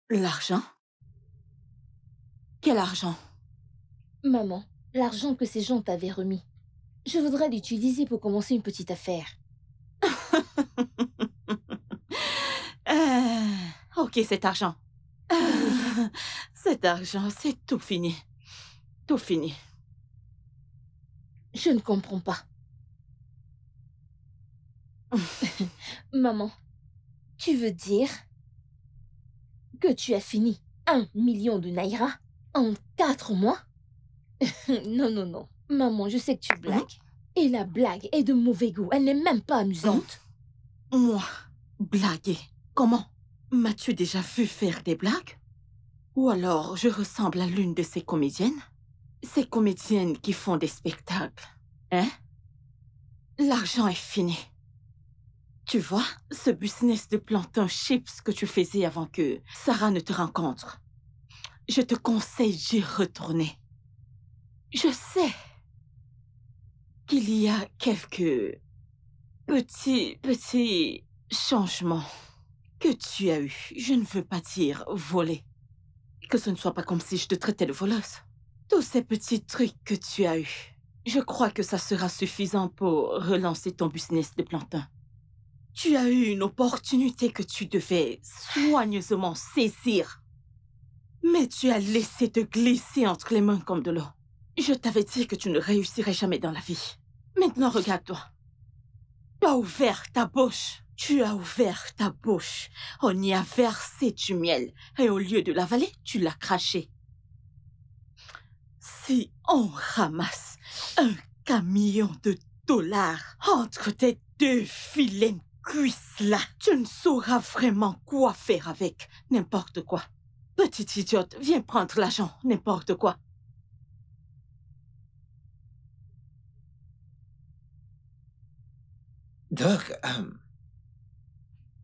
L'argent? Quel argent? Maman, l'argent que ces gens t'avaient remis. Je voudrais l'utiliser pour commencer une petite affaire. Ok, cet argent. Cet argent, c'est tout fini. Tout fini. Je ne comprends pas. Maman, tu veux dire que tu as fini 1 million de naira en 4 mois? Non, non, non. Maman, je sais que tu blagues. Et la blague est de mauvais goût. Elle n'est même pas amusante. Moi, blaguer? Comment? M'as-tu déjà vu faire des blagues? Ou alors je ressemble à l'une de ces comédiennes? Ces comédiennes qui font des spectacles. Hein? L'argent est fini. Tu vois, ce business de plantain chips que tu faisais avant que Sarah ne te rencontre, je te conseille d'y retourner. Je sais qu'il y a quelques petits changements que tu as eus. Je ne veux pas dire voler. Que ce ne soit pas comme si je te traitais de voleuse. Tous ces petits trucs que tu as eus, je crois que ça sera suffisant pour relancer ton business de plantain. Tu as eu une opportunité que tu devais soigneusement saisir. Mais tu as laissé te glisser entre les mains comme de l'eau. Je t'avais dit que tu ne réussirais jamais dans la vie. Maintenant, regarde-toi. Tu as ouvert ta bouche. Tu as ouvert ta bouche. On y a versé du miel. Et au lieu de l'avaler, tu l'as craché. Si on ramasse un camion de dollars entre tes 2 filets cuisses-là, tu ne sauras vraiment quoi faire avec. N'importe quoi. Petite idiote, viens prendre l'argent. N'importe quoi. Doc,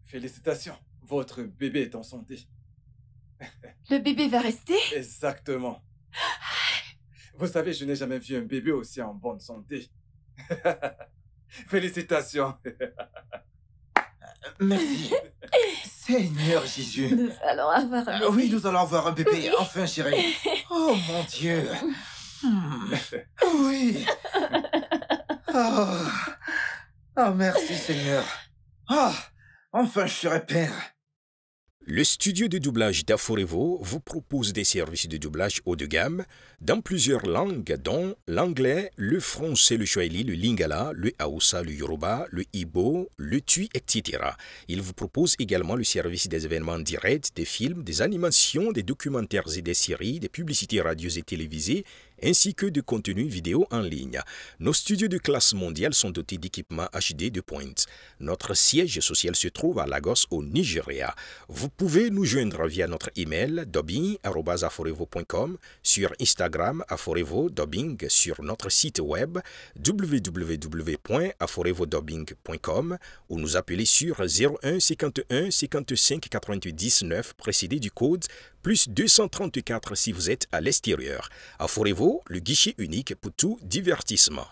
Félicitations, votre bébé est en santé. Le bébé va rester? Exactement. Vous savez, je n'ai jamais vu un bébé aussi en bonne santé. Félicitations. merci. Seigneur Jésus. Nous allons avoir un bébé. Oui, nous allons avoir un bébé, enfin, chérie. Oh, mon Dieu. Oui. Oh, merci, Seigneur. Enfin, je serai père. Le studio de doublage d'Aforevo vous propose des services de doublage haut de gamme dans plusieurs langues, dont l'anglais, le français, le swahili, le lingala, le haoussa, le yoruba, le ibo, le tui, etc. Il vous propose également le service des événements directs, des films, des animations, des documentaires et des séries, des publicités radios et télévisées, ainsi que de contenus vidéo en ligne. Nos studios de classe mondiale sont dotés d'équipements HD de pointe. Notre siège social se trouve à Lagos, au Nigeria. Vous pouvez nous joindre via notre email dubbing@aforevo.com, sur Instagram Aforevo Dubbing, sur notre site web www.aforevodubbing.com ou nous appeler sur 01 51 55 99 précédé du code plus 234 si vous êtes à l'extérieur. Aforevo, le guichet unique pour tout divertissement.